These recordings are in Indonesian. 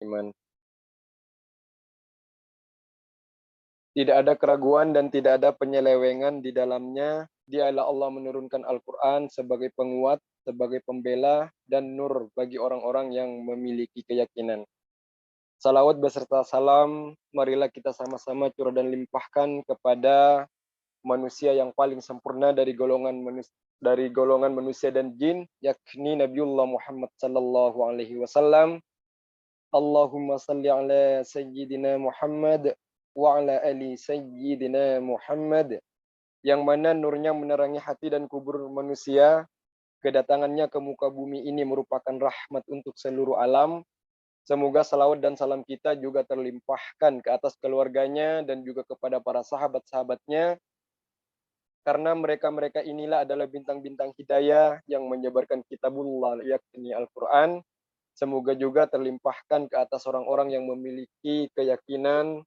iman. Tidak ada keraguan dan tidak ada penyelewengan di dalamnya. Dialah Allah menurunkan Al-Quran sebagai penguat, sebagai pembela, dan nur bagi orang-orang yang memiliki keyakinan. Salawat beserta salam, marilah kita sama-sama curah dan limpahkan kepada manusia yang paling sempurna dari golongan manusia dan jin, yakni Nabiullah Muhammad sallallahu alaihi wasallam. Allahumma salli ala sayyidina Muhammad wa ala ali sayyidina Muhammad, yang mana nurnya menerangi hati dan kubur manusia. Kedatangannya ke muka bumi ini merupakan rahmat untuk seluruh alam. Semoga salawat dan salam kita juga terlimpahkan ke atas keluarganya dan juga kepada para sahabat-sahabatnya, karena mereka-mereka inilah adalah bintang-bintang hidayah yang menyebarkan kitabullah, yakni Al-Quran. Semoga juga terlimpahkan ke atas orang-orang yang memiliki keyakinan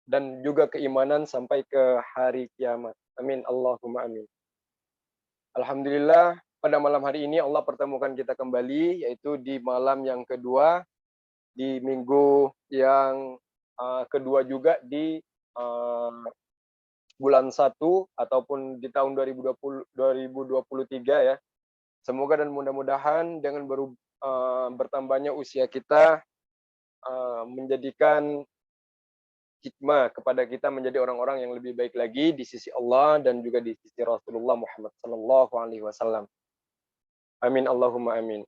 dan juga keimanan sampai ke hari kiamat. Amin. Allahumma amin. Alhamdulillah, pada malam hari ini Allah pertemukan kita kembali, yaitu di malam yang kedua, di minggu yang kedua juga di bulan 1 ataupun di tahun 2023 ya. Semoga dan mudah-mudahan dengan bertambahnya usia kita menjadikan hikmah kepada kita menjadi orang-orang yang lebih baik lagi di sisi Allah dan juga di sisi Rasulullah Muhammad sallallahu alaihi wasallam. Amin Allahumma amin.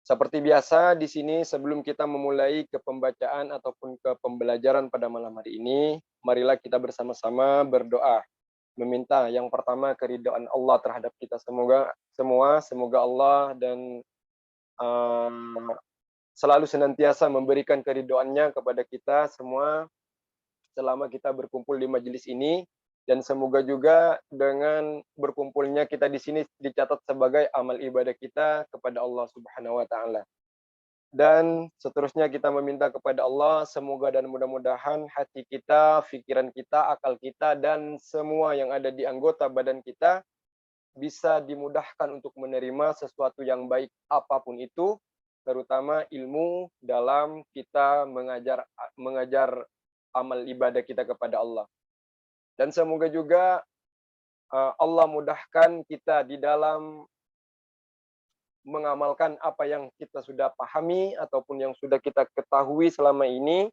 Seperti biasa di sini sebelum kita memulai ke pembacaan ataupun ke pembelajaran pada malam hari ini, marilah kita bersama-sama berdoa, meminta yang pertama keridhaan Allah terhadap kita semoga Allah dan selalu senantiasa memberikan keridhaannya kepada kita semua selama kita berkumpul di majelis ini, dan semoga juga dengan berkumpulnya kita di sini dicatat sebagai amal ibadah kita kepada Allah Subhanahu wa taala. Dan seterusnya kita meminta kepada Allah semoga dan mudah-mudahan hati kita, pikiran kita, akal kita, dan semua yang ada di anggota badan kita bisa dimudahkan untuk menerima sesuatu yang baik apapun itu, terutama ilmu dalam kita mengajar amal ibadah kita kepada Allah. Dan semoga juga Allah mudahkan kita di dalam mengamalkan apa yang kita sudah pahami ataupun yang sudah kita ketahui selama ini,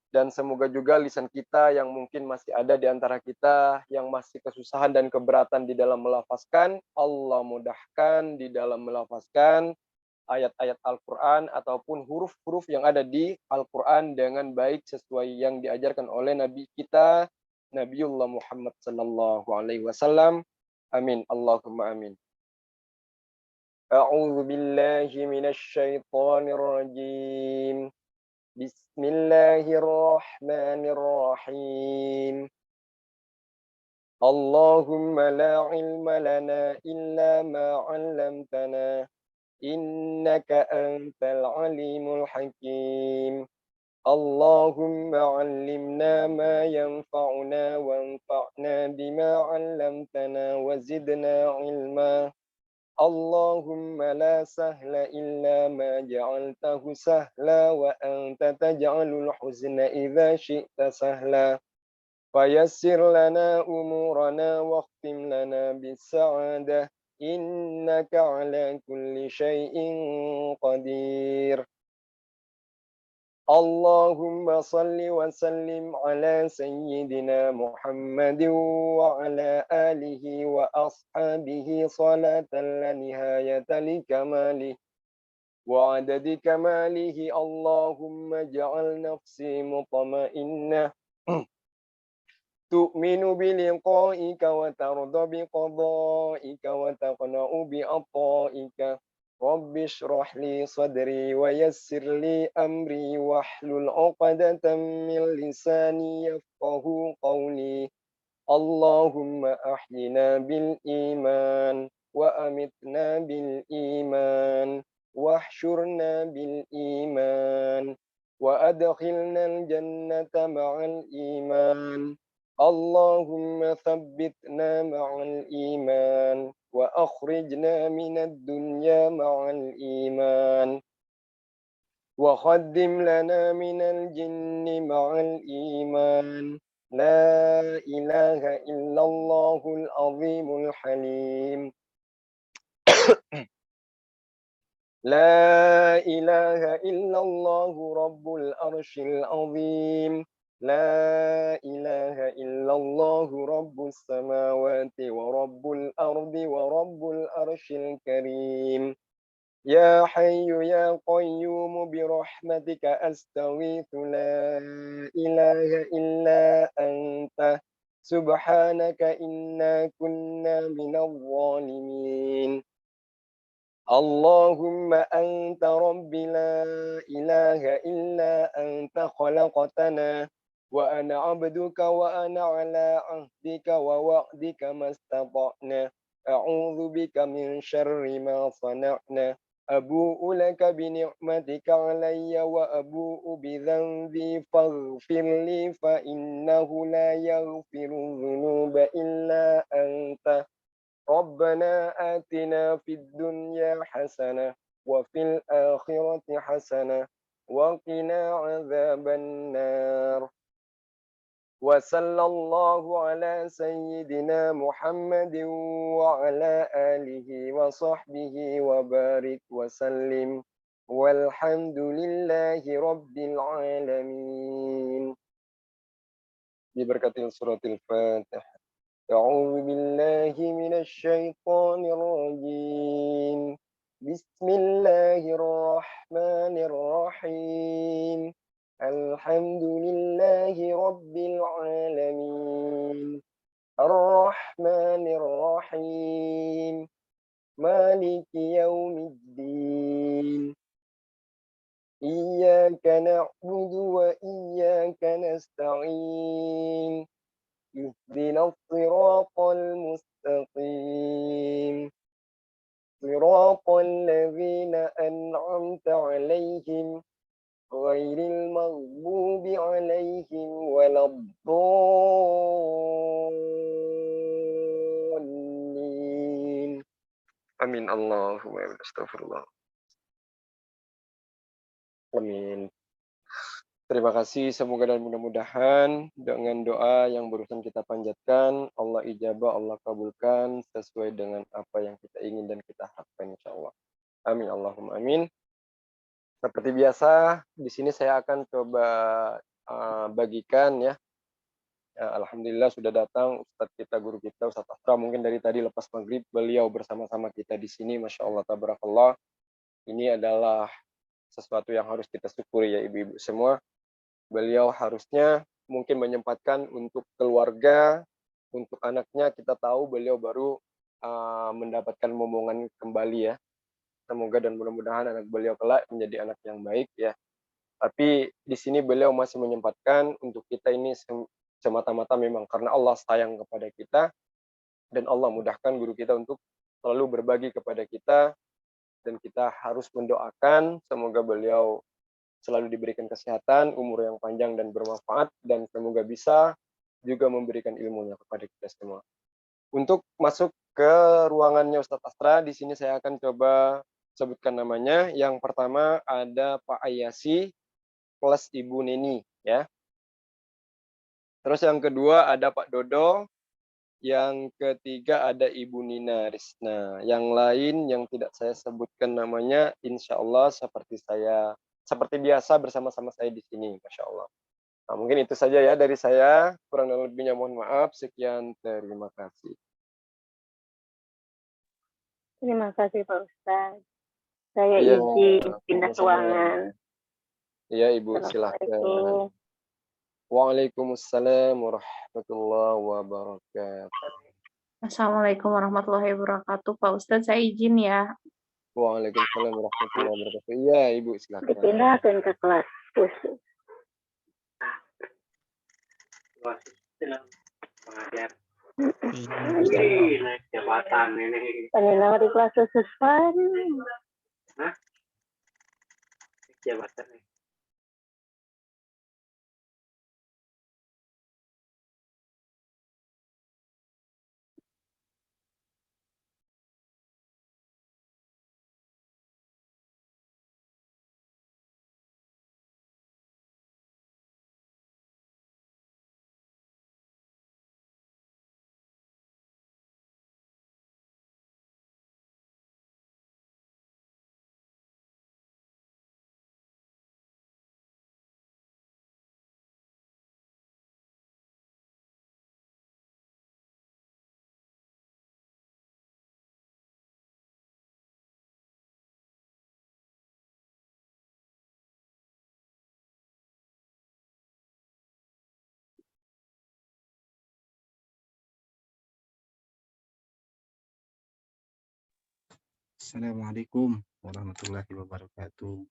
dan semoga juga lisan kita yang mungkin masih ada di antara kita yang masih kesusahan dan keberatan di dalam melafazkan, Allah mudahkan di dalam melafazkan ayat-ayat Al-Quran ataupun huruf-huruf yang ada di Al-Quran dengan baik sesuai yang diajarkan oleh Nabi kita, Nabiullah Muhammad sallallahu alaihi wasallam. Amin. Allahumma amin. A'udzu billahi minasy syaithanir rajim. Bismillahirrahmanirrahim. Allahumma la ilma lana illa ma 'allamtana innaka antal alimul hakim. Allahumma 'allimna ma yanfa'una wanfa'na bima 'allamtana wa zidna 'ilma. Allahumma la sahla illa ma ja'altahu sahla wa anta taj'alul huzna idza syi'ta sahla. Fayassir lana umurana wakhtim lana bis-sa'adah innaka ala kulli syai'in qadir. Allahumma salli wa sallim ala sayyidina Muhammadin wa ala alihi wa ashabihi salatan la nihayata li kamalih wa adadi kamalihi. Allahumma ja'al nafsi mutma'innah tu'minu bi liqa'ika wa tarda bi qada'ika wa taqna'u bi ata'ika. Rabbi shrah li sadri wa yassir li amri wahlul 'uqdatam min lisani yafqahu qawli. Allahumma ahyina bil iman wa amitna bil iman wahsyurna bil iman wa adkhilna al jannata ma'al iman. Allahumma thabbitna ma'al iman wa akhrijna minad dunya ma'al iman وخدم لنا من الجن مع الإيمان لا إله إلا الله العظيم الحليم لا إله إلا الله رب العرش العظيم لا إله إلا الله رب السماوات ورب الأرض ورب العرش الكريم يا حي يا قيوم برحمتك أستغيث لا إله إلا أنت سبحانك إنا كنا من الظالمين اللهم أنت ربي لا إله إلا أنت خلقتنا وأنا عبدك وأنا على عهدك ووعدك ما استطعنا أعوذ بك من شر ما صنعنا أبوء لك بنعمتك علي وأبوء بذنبي فاغفر لي فإنه لا يغفر الذنوب إلا أنت ربنا آتنا في الدنيا حسنة وفي الآخرة حسنة وقنا عذاب النار وصلى الله على سيدنا محمد وعلى آله وصحبه وبارك وسلم والحمد لله رب العالمين. Diberkati suratul Fatihah. أعوذ بالله من الشيطان الرجيم بسم الله الرحمن الرحيم الحمد لله رب العالمين الرحمن الرحيم مالك يوم الدين إياك نعبد وإياك نستعين اهدنا الصراط المستقيم صراط الذين أنعمت عليهم غير المغضوب عليهم ولا الضالين آمين اللهم استغفر الله آمين. Terima kasih, semoga dan mudah-mudahan dengan doa yang barusan kita panjatkan, Allah ijabah, Allah kabulkan sesuai dengan apa yang kita ingin dan kita harapkan insyaallah. Amin Allahumma amin. Seperti biasa, di sini saya akan coba bagikan ya. Alhamdulillah sudah datang Ustadz kita, guru kita, Ustadz Astra, mungkin dari tadi lepas maghrib beliau bersama-sama kita di sini, Masya Allah, tabarakallah. Ini adalah sesuatu yang harus kita syukuri ya ibu-ibu semua. Beliau harusnya mungkin menyempatkan untuk keluarga, untuk anaknya. Kita tahu beliau baru mendapatkan momongan kembali ya. Semoga dan mudah-mudahan anak beliau kelak menjadi anak yang baik ya. Tapi di sini beliau masih menyempatkan untuk kita ini semata-mata memang karena Allah sayang kepada kita dan Allah mudahkan guru kita untuk selalu berbagi kepada kita, dan kita harus mendoakan semoga beliau selalu diberikan kesehatan, umur yang panjang dan bermanfaat, dan semoga bisa juga memberikan ilmunya kepada kita semua. Untuk masuk ke ruangannya Ustadz Astra, di sini saya akan coba sebutkan namanya. Yang pertama ada Pak Ayasi plus Ibu Neni ya. Terus yang kedua ada Pak Dodo, yang ketiga ada Ibu Nina Risna. Yang lain yang tidak saya sebutkan namanya, insya Allah seperti biasa bersama-sama saya di sini, Masya Allah. Nah, mungkin itu saja ya dari saya. Kurang dan lebihnya mohon maaf. Sekian, terima kasih. Terima kasih Pak Ustadz. Saya izin pindah ruangan. Iya Ibu, silakan. Waalaikumsalam warahmatullahi wabarakatuh. Assalamualaikum warahmatullahi wabarakatuh. Pak Ustadz, saya izin ya. Waalaikumsalam warahmatullahi wabarakatuh. Iya Ibu, silakan. Dipindahkan ke kelas khusus. Pengajar. Ini naik jabatan ini. Pengen di kelas khusus Pak. Hah? Jabatan nih. Assalamualaikum warahmatullahi wabarakatuh.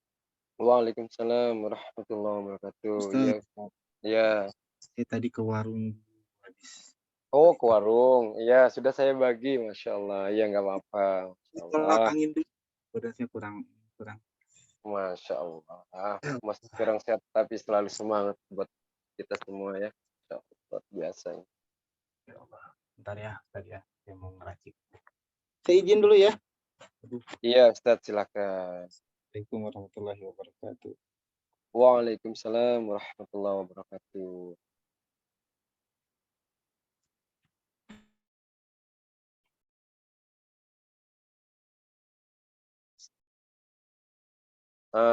Waalaikumsalam warahmatullahi wabarakatuh. Iya, Ustaz, Ustaz. Iya. saya tadi ke warung habis Oh, beli ke warung. Iya, sudah saya bagi, Masya Allah. Iya, nggak apa-apa. Masya tolak Allah. angin dulu. Bedasnya kurang kurang. Masya Allah. Mas kurang sehat, tapi selalu semangat buat kita semua ya. Masya Allah, luar biasa. Ya Allah. Bentar ya, tadi ya. Saya mau ngeracik. Saya izin dulu ya. Aduh. Iya, Ustaz, silakan. Assalamualaikum warahmatullahi wabarakatuh. Waalaikumsalam warahmatullahi wabarakatuh.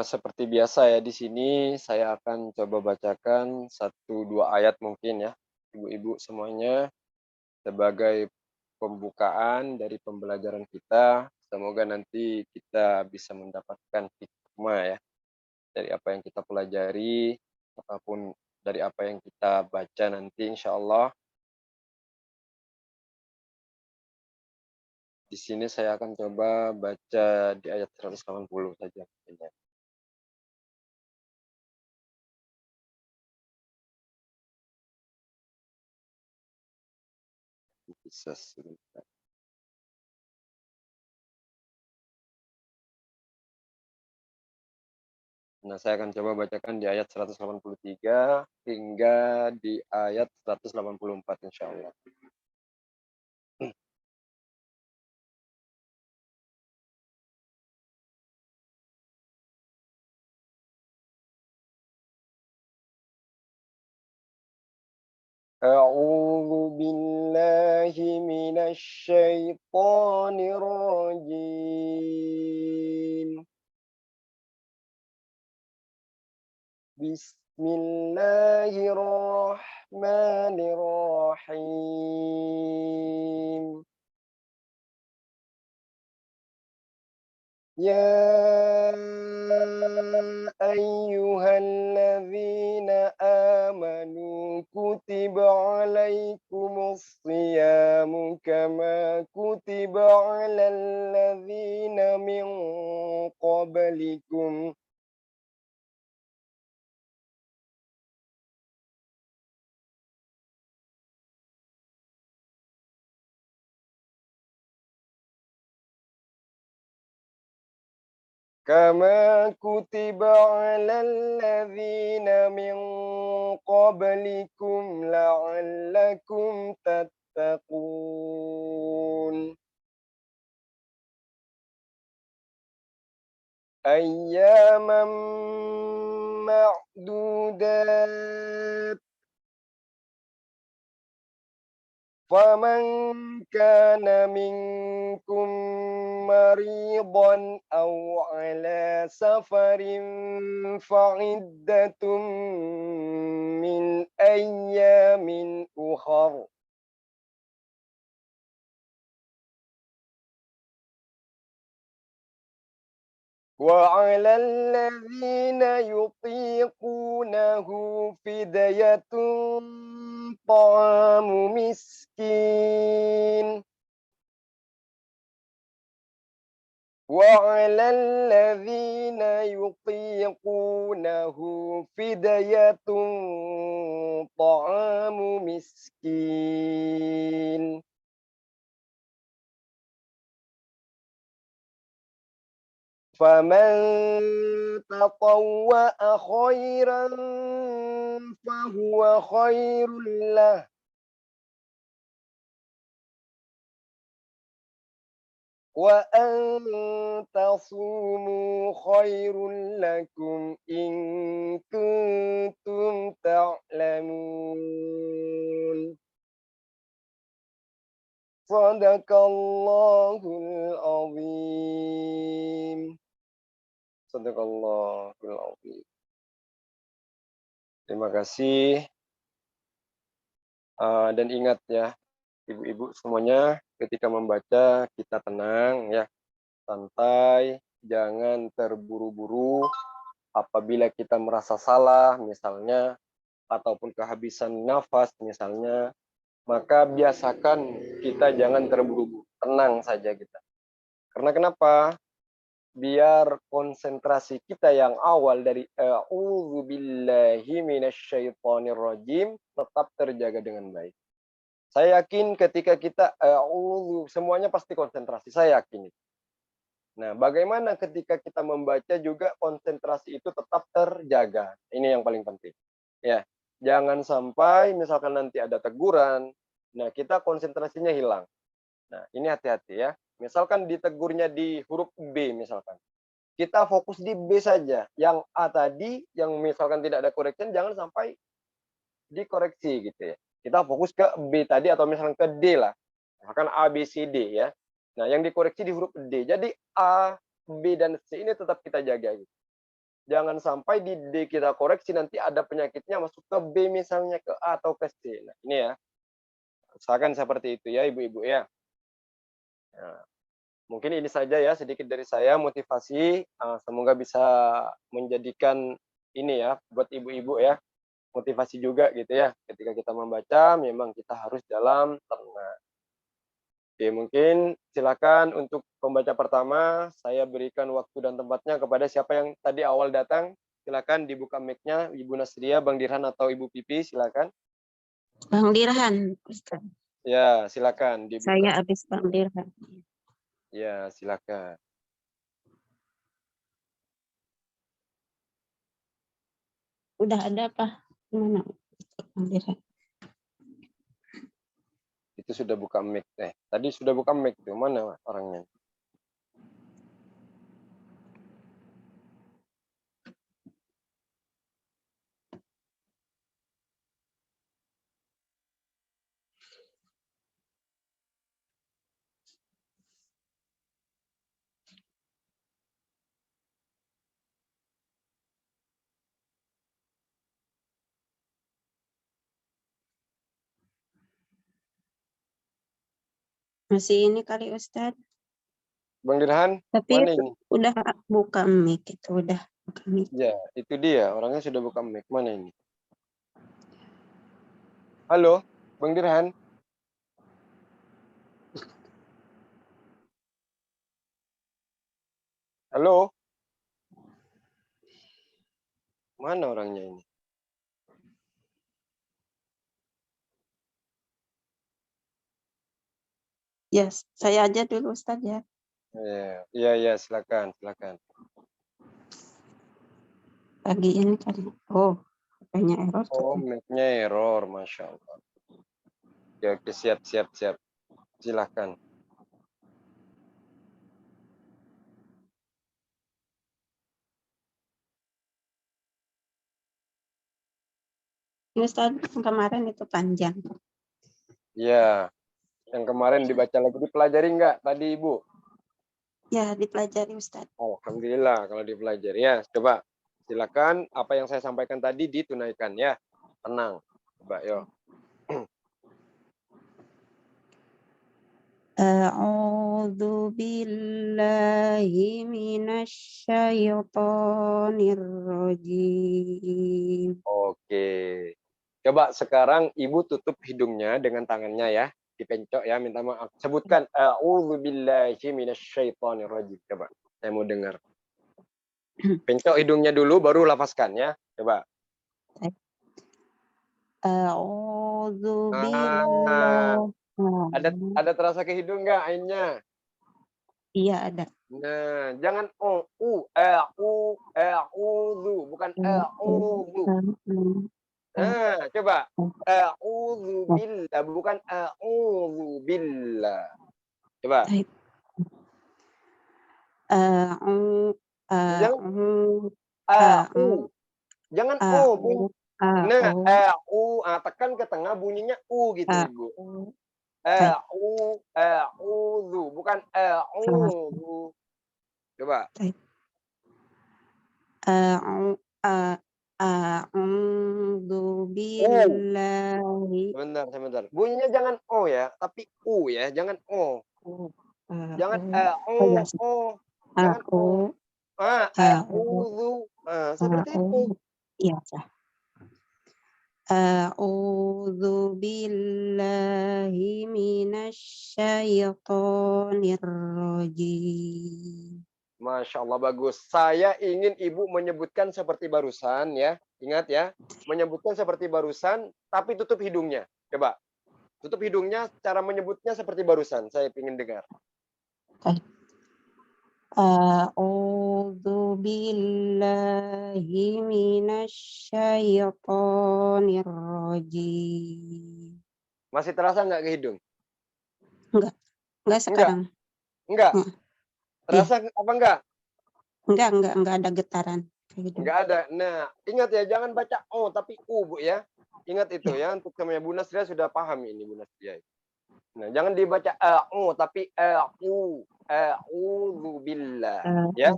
Seperti biasa ya, di sini saya akan coba bacakan 1, 2 ayat mungkin ya, ibu-ibu semuanya, sebagai pembukaan dari pembelajaran kita. Semoga nanti kita bisa mendapatkan hikmah ya, dari apa yang kita pelajari, ataupun dari apa yang kita baca nanti insya Allah. Di sini saya akan coba baca di ayat 180 saja mungkin ya. Bisa sebentar. Nah, saya akan coba bacakan di ayat 183 hingga di ayat 184 insyaallah. A'udzu billahi minasy syaithanir rajim. Bismillahirrahmanirrahim. يا أيها الذين آمنوا كتب عليكم الصيام كما كتب على الذين من قبلكم كما كتب على الذين من قبلكم لعلكم تتقون أياما معدودات فمن كان منكم مريضا أو على سفر فعدة من أيام أخر وعلى الذين يطيقونه فدية طعام مسكين وعلى الذين يطيقونه فدية طعام مسكين فمن تطوع خيرا فهو خير له وأن تصوموا خير لكم إن كنتم تعلمون صدق الله العظيم Sadaqallahul Azim. Terima kasih, dan ingat ya, ibu-ibu semuanya, ketika membaca kita tenang ya, santai, jangan terburu-buru. Apabila kita merasa salah misalnya, ataupun kehabisan nafas misalnya, maka biasakan kita jangan terburu-buru, tenang saja kita. Karena kenapa? Biar konsentrasi kita yang awal dari a'udzubillahi minasyaitonirrajim tetap terjaga dengan baik. Saya yakin ketika kita semuanya pasti konsentrasi, saya yakin. Nah, bagaimana ketika kita membaca juga konsentrasi itu tetap terjaga. Ini yang paling penting. Ya, jangan sampai misalkan nanti ada teguran, nah kita konsentrasinya hilang. Nah, ini hati-hati ya. Misalkan ditegurnya di huruf B misalkan. Kita fokus di B saja. Yang A tadi, yang misalkan tidak ada correction, jangan sampai dikoreksi gitu ya. Kita fokus ke B tadi atau misalkan ke D lah. Misalkan A, B, C, D ya. Nah, yang dikoreksi di huruf D. Jadi A, B, dan C ini tetap kita jaga gitu. Jangan sampai di D kita koreksi, nanti ada penyakitnya masuk ke B misalnya, ke A atau ke C. Nah, ini ya. Usahakan seperti itu ya, ibu-ibu ya. Nah, mungkin ini saja ya sedikit dari saya motivasi, semoga bisa menjadikan ini ya buat ibu-ibu ya, motivasi juga gitu ya. Ketika kita membaca memang kita harus dalam tenang. Oke, mungkin silakan untuk pembaca pertama saya berikan waktu dan tempatnya kepada siapa yang tadi awal datang. Silakan dibuka mic-nya, Ibu Nasria, Bang Dirhan atau Ibu Pipi, silakan. Bang Dirhan, Ustaz. Ya, silakan dibuka. Saya habis Bang Dirhan. Ya, silakan. Udah ada apa? Gimana? Bang Dirhan. Itu sudah buka mic. Tadi sudah buka mic tuh. Mana orangnya? Masih ini kali Ustaz. Bang Dirhan, Tapi mana ini? udah buka mic itu, udah buka mic. Ya, itu dia. Orangnya sudah buka mic. Mana ini? Halo, Bang Dirhan. Halo. Mana orangnya ini? Ya, saya aja dulu Ustaz ya. Iya, silakan. Pagi ini kan. Oh, kayaknya error tuh. Oh, mic-nya error, Masya Allah. Oke, siap. Silakan. Ini Ustaz, kemarin itu panjang. Iya, yang kemarin dibaca lagi dipelajari nggak tadi Ibu? Ya, dipelajari Ustaz. Oh, alhamdulillah kalau dipelajari ya. Coba silakan apa yang saya sampaikan tadi ditunaikan ya. Tenang. Coba yuk. A'udzu billahi minasyaitonir rajim. Oke. Coba sekarang Ibu tutup hidungnya dengan tangannya ya. Dipencok ya, minta maaf. Sebutkan a'udzubillahi minasyaitonirrajim. Coba, saya mau dengar. Pencok hidungnya dulu baru lafazkan ya. Coba. A'udzu billahi. Ada terasa ke hidung nggak ainnya? Iya ada. Nah, jangan bukan Nah, coba a'udzubillah bukan a'udzubillah. Coba. Jangan bunyi. Nah, tekan ke tengah bunyinya gitu, Ibu. A'udzu bukan a'udzu. Coba. A'udzu billahi. Sebentar. Bunyinya jangan ya, tapi ya, jangan Jangan Jangan a'udzu. Seperti itu. Iya, sah. A'udzu billahi minasyaitonir rajim. Masya Allah, bagus. Saya ingin Ibu menyebutkan seperti barusan ya. Ingat ya, menyebutkan seperti barusan, tapi tutup hidungnya. Coba, tutup hidungnya, cara menyebutnya seperti barusan. Saya ingin dengar. A'udzu billahi minasyaitonir rajim. Masih terasa nggak ke hidung? Enggak sekarang. Enggak? Heeh. Terasa apa enggak? Enggak ada getaran kayak gitu. Enggak ada. Nah, ingat ya, jangan baca O tapi U, Bu ya. Ingat itu ya, untuk temannya Bu Nasria sudah paham ini Bu Nasria. Nah, jangan dibaca O tapi U. A'udzu billah ya.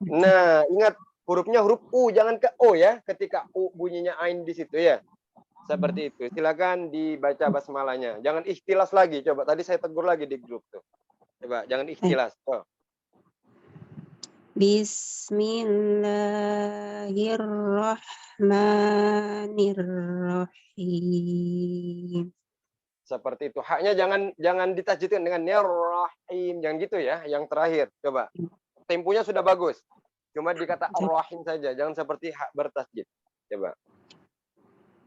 Nah, ingat hurufnya huruf U, jangan ke O ya. Ketika U bunyinya ain di situ ya. Seperti itu. Silakan dibaca basmalahnya. Jangan ikhtilas lagi. Coba tadi saya tegur lagi di grup tuh. Coba jangan ikhtilas. Oh. Bismillahirrahmanirrahim. Seperti itu. Haknya jangan ditajwidkan dengan Rahim, jangan gitu ya. Yang terakhir, coba. Temponya sudah bagus. Cuma dikata Ar-Rahim saja, jangan seperti hak bertasjid. Coba.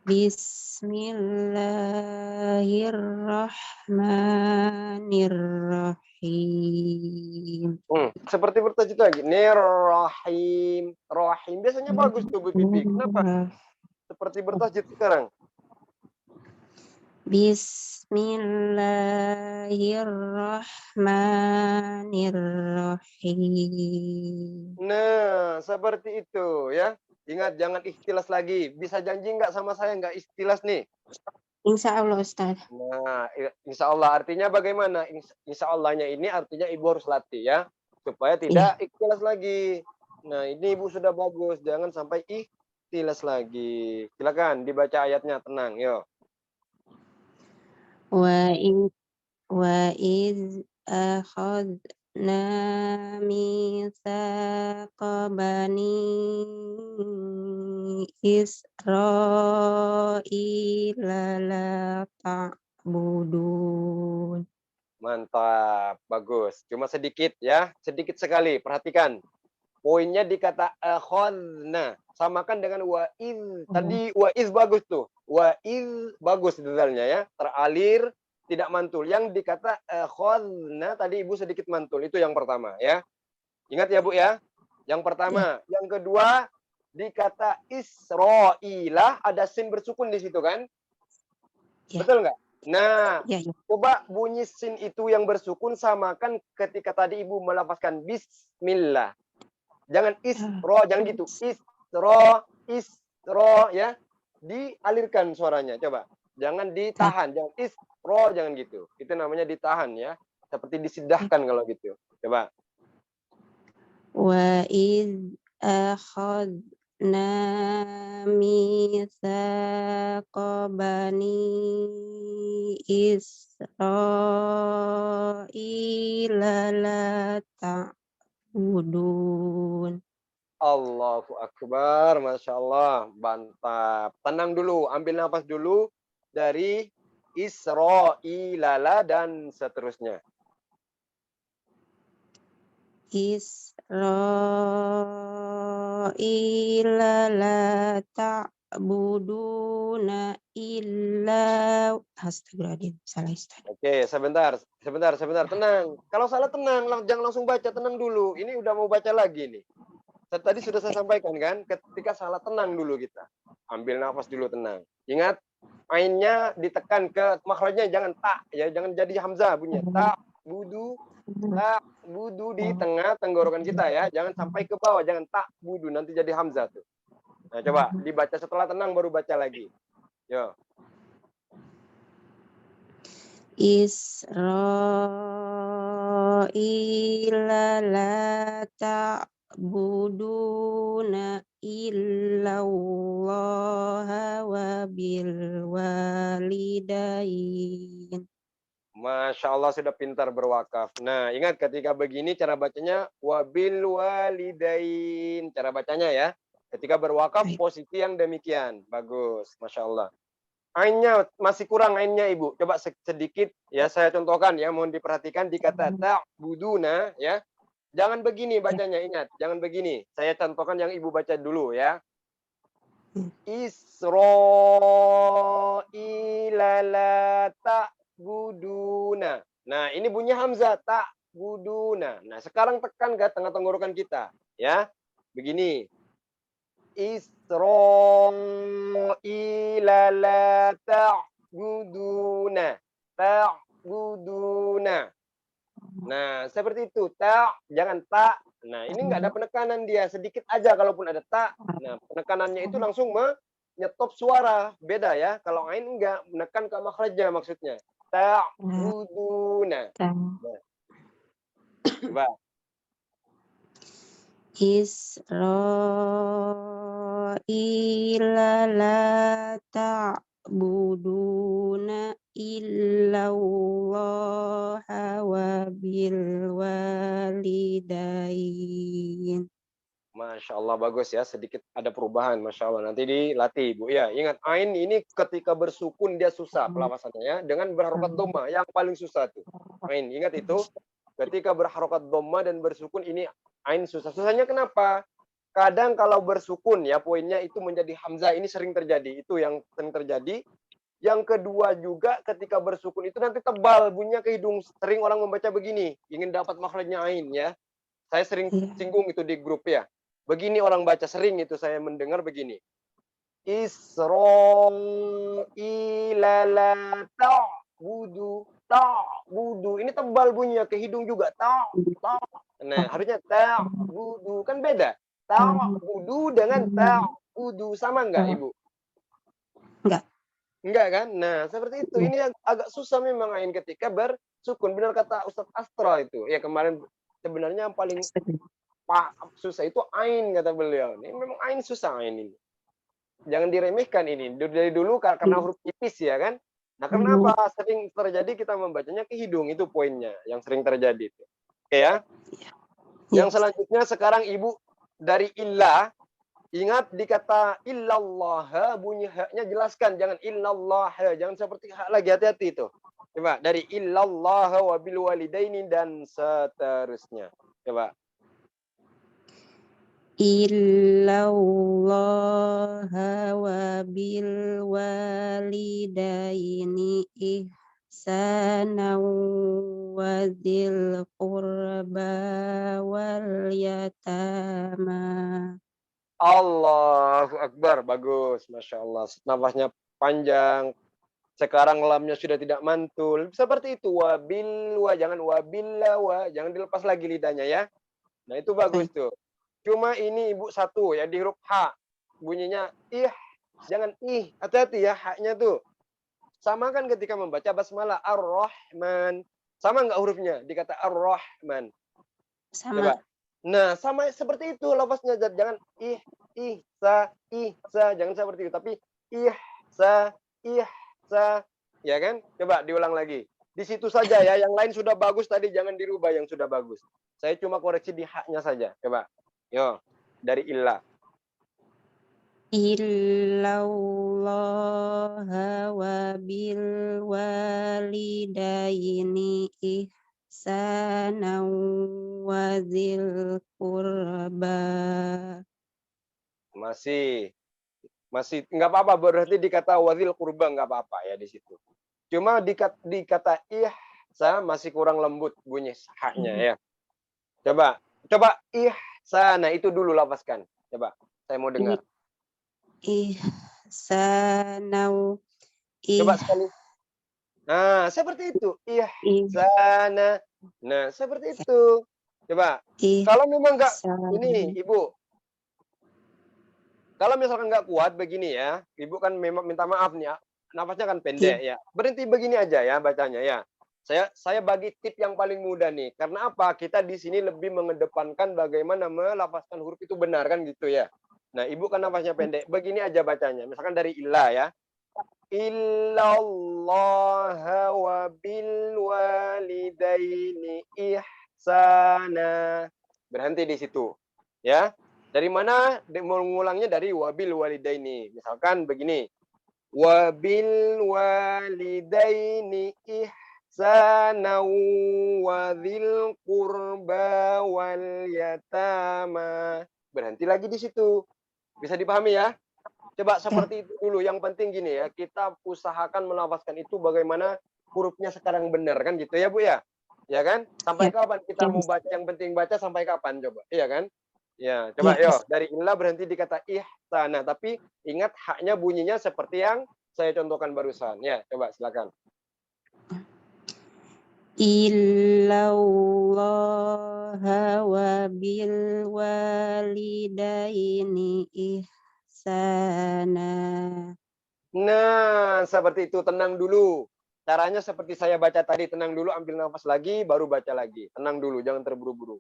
Bismillahirrahmanirrahim. Seperti bertajwid lagi. Rahim. Rahim biasanya bagus tuh Bu Pipi. Kenapa? Seperti bertasjid sekarang. Bismillahirrahmanirrahim. Nah, seperti itu ya. Ingat, jangan ikhtilas lagi. Bisa janji nggak sama saya nggak ikhtilas nih? Insya Allah, Ustaz. Nah, insya Allah artinya bagaimana? Insya Allahnya ini artinya Ibu harus latih ya. Supaya tidak ikhtilas lagi. Nah, ini Ibu sudah bagus. Jangan sampai ikhtilas lagi. Silakan dibaca ayatnya, tenang. Yuk. Wa iz akhadna mitsaqa bani Israila la ta'budun. Mantap, bagus. Cuma sedikit ya, sedikit sekali. Perhatikan. Poinnya di kata akhadna. Samakan dengan wa'iz. Tadi wa'iz bagus tuh. Wa'iz bagus detailnya ya. Teralir, tidak mantul. Yang dikata akhadna tadi Ibu sedikit mantul. Itu yang pertama ya. Ingat ya Bu ya. Yang pertama. Yang kedua, dikata Isra'ilah ada sin bersukun di situ kan? Betul nggak? Nah, coba bunyi sin itu yang bersukun samakan ketika tadi Ibu melafazkan bismillah. Jangan isro, jangan gitu. Isro ya. Dialirkan suaranya, coba. Jangan ditahan, jangan isro, jangan gitu. Itu namanya ditahan ya. Seperti disidahkan kalau gitu. Coba. Wa iz akhadna mitsaqa bani Israila la ta'budun. Allahu Akbar, Masya Allah, mantap. Tenang dulu, ambil nafas dulu dari Israilala dan seterusnya. Israilala ta'buduna illa astagfirullahaladzim, salah Ustaz. Oke, sebentar, tenang. Kalau salah tenang, jangan langsung baca, tenang dulu. Ini udah mau baca lagi nih. Tadi sudah saya sampaikan kan, ketika salah tenang dulu kita. Ambil nafas dulu tenang. Ingat, ainnya ditekan ke makhrajnya, jangan tak ya, jangan jadi hamzah bunyinya. Tak budu di tengah tenggorokan kita ya, jangan sampai ke bawah, jangan tak budu, nanti jadi hamzah tuh. Nah, coba dibaca setelah tenang baru baca lagi. Yo. Israila la ta'buduna illallah wa bil walidain. Masya Allah sudah pintar berwakaf. Nah, ingat ketika begini cara bacanya wabil walidain. Cara bacanya ya. Ketika berwakaf Baik. posisi yang demikian. Bagus, Masya Allah. Ainnya masih kurang ainnya Ibu. Coba sedikit ya saya contohkan ya, mohon diperhatikan di kata ta'buduna ya. Jangan begini bacanya, ingat, jangan begini. Saya contohkan yang Ibu baca dulu ya. Israila la ta'buduna. Nah, ini bunyi hamzah ta'buduna. Nah, sekarang tekan ke tengah tenggorokan kita ya. Begini. Israila la ta'buduna. Ta'buduna. Nah, seperti itu. Jangan tak. Nah, ini enggak ada penekanan dia. Sedikit aja kalaupun ada tak. Nah, penekanannya itu langsung menyetop suara. Beda ya. Kalau ain enggak, menekan ke makhrajnya maksudnya. Ta'buduna. Nah, coba. Israila la ta'buduna illallaha wa bil walidain. Masya Allah, bagus ya. Sedikit ada perubahan. Masya Allah. Nanti dilatih, Bu. Ya, ingat. Ain ini ketika bersukun dia susah pelafasannya ya. Dengan berharokat dhamma. Yang paling susah tuh. Ain. Ingat itu. Ketika berharokat dhamma dan bersukun ini ain susah. Susahnya kenapa? Kadang kalau bersukun ya poinnya itu menjadi hamzah. Ini sering terjadi. Itu yang sering terjadi. Yang kedua juga ketika bersukun itu nanti tebal bunyinya ke hidung. Sering orang membaca begini. Ingin dapat makhrajnya ain ya. Saya sering singgung itu di grup ya. Begini orang baca, sering itu saya mendengar begini. Israila la ta'budu. Ini tebal bunyinya ke hidung juga. Nah, harusnya ta'budu. Kan beda. Ta'budu dengan ta'budu. Sama enggak, Ibu? Enggak. Enggak kan? Nah, seperti itu. Ini agak susah memang ain ketika bersukun. Benar kata Ustadz Astra itu. Ya, kemarin sebenarnya yang paling susah itu ain kata beliau. Ini memang ain susah ain ini. Jangan diremehkan ini. Dari dulu karena huruf tipis ya kan. Nah, kenapa sering terjadi kita membacanya ke hidung, itu poinnya yang sering terjadi. Oke ya. Yang selanjutnya sekarang Ibu dari illah. Ingat di kata illallah bunyi haknya jelaskan, jangan illallah, jangan seperti hak lagi, hati-hati itu. Coba dari illallah wa bil walidaini dan seterusnya. Coba. Illallaha wa bil walidaini ihsanan wa dzil qurba wal yatama. Allahu Akbar, bagus, Masya Allah. Nafasnya panjang. Sekarang lamnya sudah tidak mantul. Seperti itu, wabil wa, jangan wabilla wa, jangan dilepas lagi lidahnya ya. Nah itu bagus tuh. Cuma ini Ibu satu ya di huruf H. Bunyinya jangan hati-hati ya haknya tuh. Sama kan ketika membaca basmalah Ar-Rahman. Sama enggak hurufnya di kata Ar-Rahman? Sama. Coba. Nah, sama seperti itu lafaznya, jangan ihsa, jangan seperti itu, tapi ihsa, ya kan? Coba diulang lagi. Di situ saja ya, yang lain sudah bagus tadi, jangan dirubah yang sudah bagus. Saya cuma koreksi di haknya saja. Coba. Yo, dari illah. Illallaha wa bil walidaini ihsanan wa dzil qurba. Masih nggak apa-apa, berarti dikata wadzil qurba nggak apa-apa ya di situ. Cuma di kata ihsa masih kurang lembut bunyi haknya ya. Coba ihsana itu dulu lafazkan. Coba, saya mau dengar. Ihsanau. Coba sekali. Nah, seperti itu. Ihsana. Nah, seperti itu. Coba. Kalau memang enggak, ini Ibu. Kalau misalkan enggak kuat begini ya. Ibu kan memang minta maaf nih ya. Nafasnya kan pendek ya. Berhenti begini aja ya bacanya ya. Saya bagi tip yang paling mudah nih. Karena apa? Kita di sini lebih mengedepankan bagaimana melafazkan huruf itu benar kan gitu ya. Nah, Ibu kan nafasnya pendek. Begini aja bacanya. Misalkan dari illah ya. Illallaha wa bil walidaini ihsana. Berhenti di situ. Ya. Dari mana? Mengulangnya dari wabil walidaini. Misalkan begini. Wabil walidaini ihsana wa dzil qurba wal yatama. Berhenti lagi di situ. Bisa dipahami ya? Coba seperti itu dulu. Yang penting gini ya, kita usahakan melafazkan itu bagaimana hurufnya sekarang benar kan gitu ya Bu ya? Ya kan? Sampai Ya. kapan kita Ya, mau Mas. baca, yang penting baca sampai kapan coba? Iya kan? Ya, Ya, coba yo Mas. dari inilah berhenti di kata ihsana, tapi ingat haknya bunyinya seperti yang saya contohkan barusan. Ya, coba silakan. Illallaha wa bil walidaini ihsana. Nah, seperti itu, tenang dulu. Caranya seperti saya baca tadi, tenang dulu, ambil nafas lagi, baru baca lagi. Tenang dulu, jangan terburu-buru.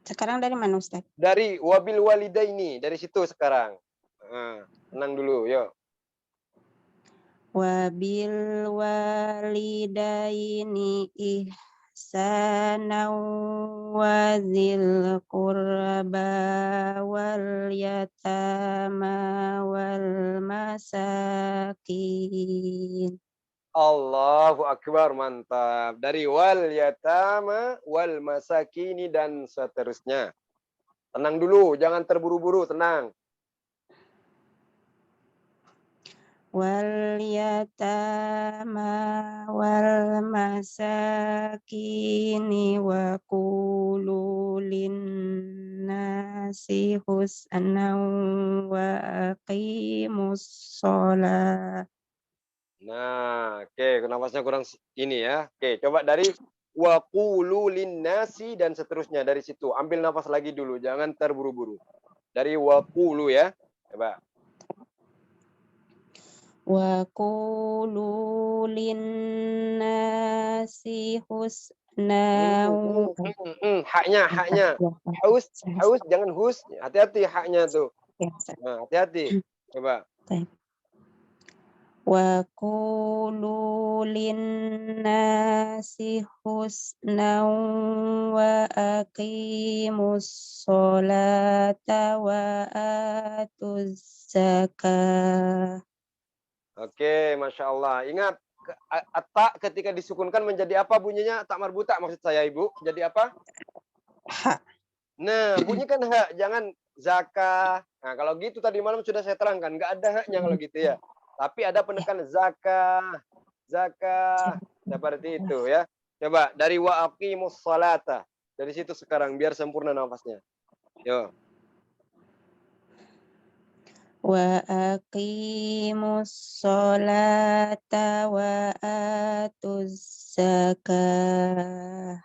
Sekarang dari mana, Ustaz? Dari wabil walidaini, dari situ sekarang. Nah, tenang dulu, yuk. Wa bil walidaini ihsana wa dzil qurba wal yatama wal masakin. Allahu Akbar, mantap. Dari wal yatama, wal masakini, dan seterusnya. Tenang dulu, jangan terburu-buru, tenang. Wal yatama wal masakini wa qulu linnasi husnan wa aqimus sholat. Nah, oke, nafasnya kurang ini ya. Oke, coba dari waqulu linnasi dan seterusnya dari situ. Ambil nafas lagi dulu, jangan terburu-buru. Dari waqulu ya. Coba. Wa qulu linnasi husnan. Haknya. Haus, haus, jangan hus. Hati-hati haknya tuh. Nah, hati-hati. Coba. Wa qulu linnasi husnan wa aqimus sholata wa atuz zakah. Oke, Masya Allah. Ingat, tak ketika disukunkan menjadi apa bunyinya? Tak marbuta maksud saya, Ibu. Jadi apa? Ha. Nah, bunyikan hak, jangan zakah. Nah, kalau gitu tadi malam sudah saya terangkan, nggak ada haknya kalau gitu ya. Tapi ada penekan zakah, zakah, seperti itu ya. Coba dari wa aqimus salata. Dari situ sekarang biar sempurna nafasnya. Yo. Wa aqimus sholata wa atuz zakah.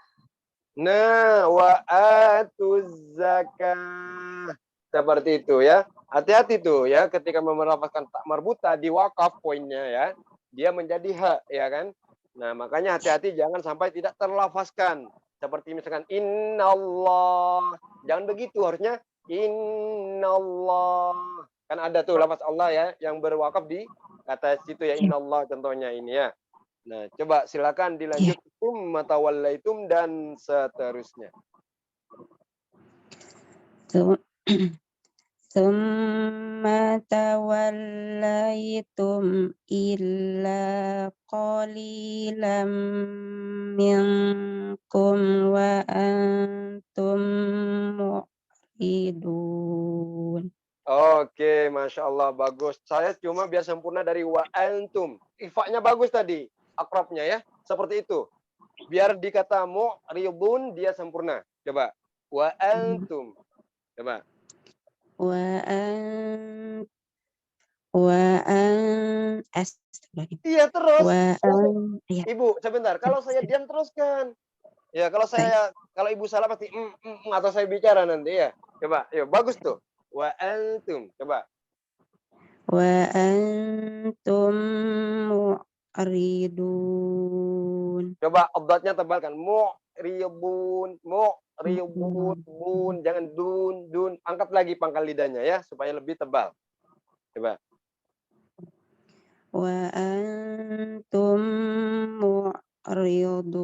Nah, wa atuz zakah. Seperti itu ya. Hati-hati tuh ya ketika melafazkan tak marbuta di wakaf poinnya ya. Dia menjadi hak ya kan. Nah, makanya hati-hati jangan sampai tidak terlafazkan. Seperti misalkan innallah. Jangan begitu, harusnya innallah. Kan ada tuh lafaz Allah ya yang berwakaf di kata situ ya, innallah contohnya ini ya. Nah, coba silakan dilanjut mata wallaitum dan seterusnya. Summa tawallaitum illa qalilam minkum wa antum mu'ridun. Oke, Masya Allah, bagus. Saya cuma biar sempurna dari wa antum. Ifaknya bagus tadi, akrabnya ya. Seperti itu. Biar dikata mu'ridun, dia sempurna. Coba. Wa antum. Coba. Iya, terus. Ya. Ibu, sebentar. Kalau saya diam, teruskan. Ya, kalau ibu salah pasti atau saya bicara nanti ya. Coba, yuk, bagus tuh. Wa antum. Coba. Wa antum mu'ridun. Coba obatnya tebalkan. Mu'ribun, mu'ribun, bun. Jangan dun. Angkat lagi pangkal lidahnya ya, supaya lebih tebal. Coba. Wa antum mu'ridun.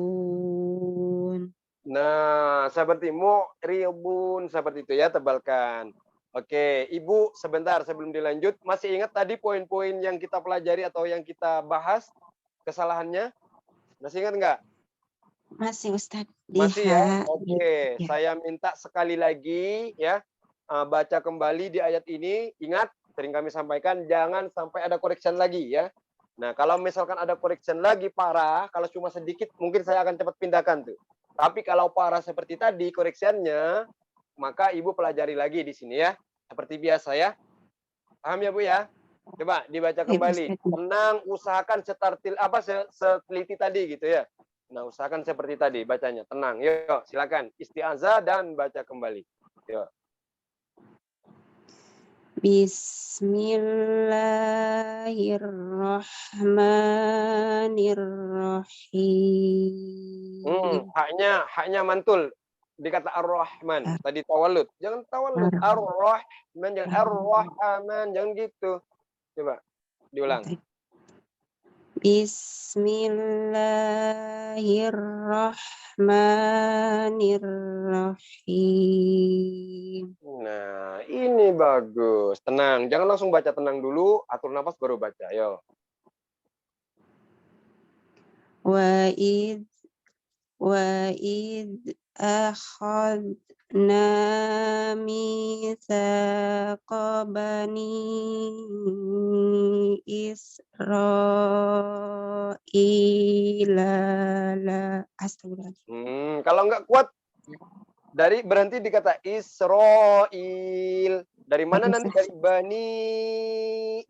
Nah, seperti mu'ribun, seperti itu ya, tebalkan. Oke, Ibu sebentar sebelum dilanjut, masih ingat tadi poin-poin yang kita pelajari atau yang kita bahas kesalahannya? Masih ingat nggak? Masih Ustadz. Masih ya? Ya. Oke, saya minta sekali lagi ya, baca kembali di ayat ini. Ingat, sering kami sampaikan, jangan sampai ada correction lagi ya. Nah, kalau misalkan ada correction lagi parah, kalau cuma sedikit, mungkin saya akan cepat pindahkan tuh. Tapi kalau parah seperti tadi correctionnya, maka Ibu pelajari lagi di sini ya. Seperti biasa ya. Paham ya Bu ya? Coba dibaca kembali. Tenang, usahakan seteliti tadi gitu ya. Nah, usahakan seperti tadi bacanya. Tenang. Yuk, silakan. Isti'azah dan baca kembali. Yuk. Bismillahirrahmanirrahim. Haknya mantul. Dikata Ar-Rahman. Tadi tawalud. Jangan tawalud. Ar-Rahman. Jangan Ar-Rahman. Jangan gitu. Coba. Diulang. Bismillahirrahmanirrahim. Nah, ini bagus. Tenang. Jangan langsung baca, tenang dulu. Atur nafas baru baca. Yo. Wa'id akhadna mitsaqa bani Israila. Astagfirullahaladzim. Kalau nggak kuat, berhenti di kata Israel. Dari mana nanti? Dari Bani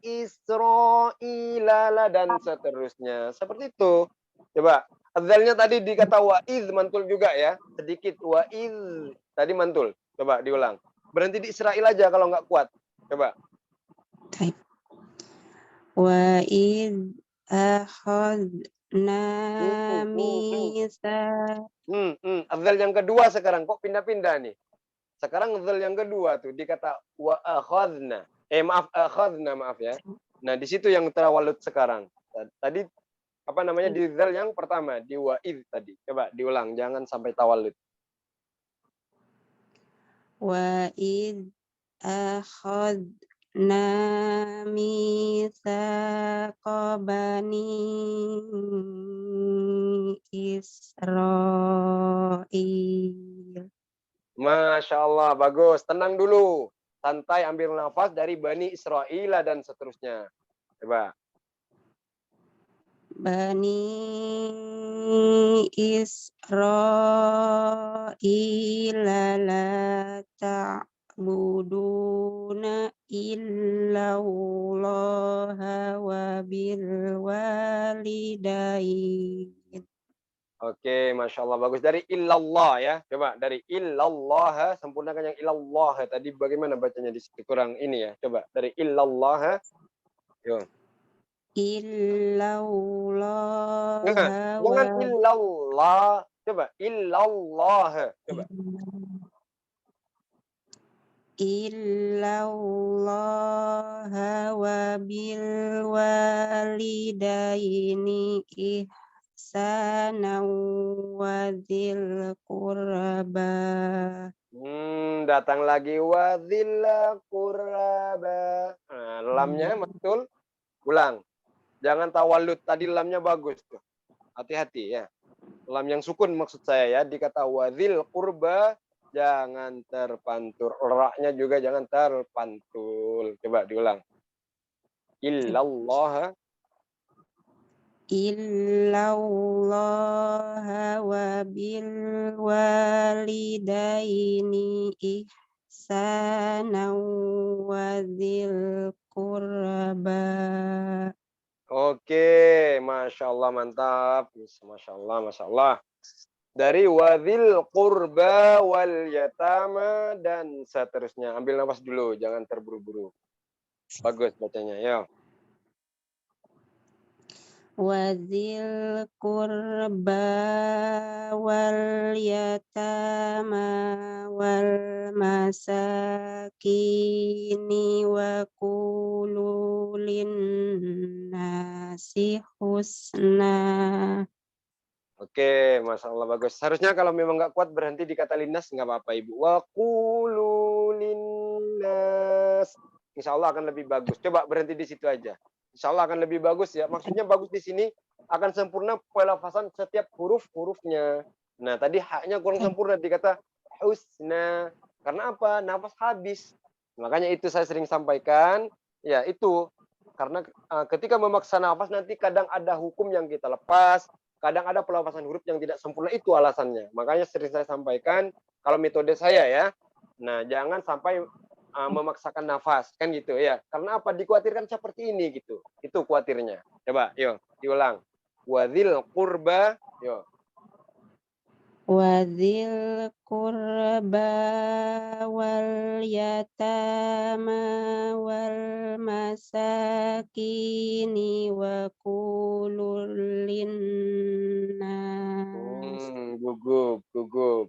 Israilala dan seterusnya. Seperti itu. Coba. Adzalnya tadi di kata wa'iz mantul juga ya. Sedikit wa'iz. Tadi mantul. Coba diulang. Berhenti di Israel aja kalau nggak kuat. Coba. Wa'id akhadna Adzal yang kedua sekarang. Kok pindah-pindah nih? Sekarang adzal yang kedua tuh. Dikata wa akhadna. Akhadna, maaf ya. Nah, di situ yang terawalud sekarang. Tadi apa namanya di dzal yang pertama, di wa'id tadi. Coba diulang, jangan sampai tawalud. Wa'id akhadna mitsaqa bani Israil. Masya Allah, bagus. Tenang dulu. Santai, ambil nafas dari Bani Israel dan seterusnya. Coba. Bani Israil la ta'buduna illallaha wa bil walidain. Oke, Masya Allah, bagus. Dari illallah ya. Coba, dari illallah, sempurnakan yang illallah. Tadi bagaimana bacanya di situ? Kurang ini ya. Coba, dari illallah. Yuk. Illallah Jangan illallah. Coba, illallah. Coba. Illallah wa bil walidaini ihsana wa dzil qurba. Datang lagi wadzil qurba. Nah, lamnya betul. Ulang. Jangan tawalud. Tadi lamnya bagus tuh. Hati-hati ya. Lam yang sukun maksud saya ya. Dikata wadzil qurba, jangan terpantul. Ra-nya juga jangan terpantul. Coba diulang. Illallah. Illallah wa bil walidaini ihsana wa dzil qurba. Oke, Masya Allah, mantap. Masya Allah, Masya Allah. Dari wadzil qurba wal yatama dan seterusnya. Ambil nafas dulu, jangan terburu-buru. Bagus bacanya, ya. Wadzil qurba wal yatama wal masakini wa qulu linnasi husna. Oke, Masya Allah bagus. Harusnya kalau memang nggak kuat berhenti di kata linnas nggak apa-apa Ibu. Wa qulu linnas. Insya Allah akan lebih bagus. Coba berhenti di situ aja. Insya Allah akan lebih bagus ya. Maksudnya bagus di sini akan sempurna pelafasan setiap huruf-hurufnya. Nah, tadi haknya kurang sempurna di kata husna. Karena apa? Nafas habis. Makanya itu saya sering sampaikan. Ya, itu. Karena ketika memaksa nafas nanti kadang ada hukum yang kita lepas. Kadang ada pelafasan huruf yang tidak sempurna, itu alasannya. Makanya sering saya sampaikan, kalau metode saya ya, nah jangan sampai memaksakan nafas, kan gitu ya. Karena apa? Dikhawatirkan seperti ini gitu. Itu khawatirnya. Coba, yuk, diulang. Wadzil qurba, yuk. Wadzil qurba wal yatama wal masakini wa qulul linnas. Gugup.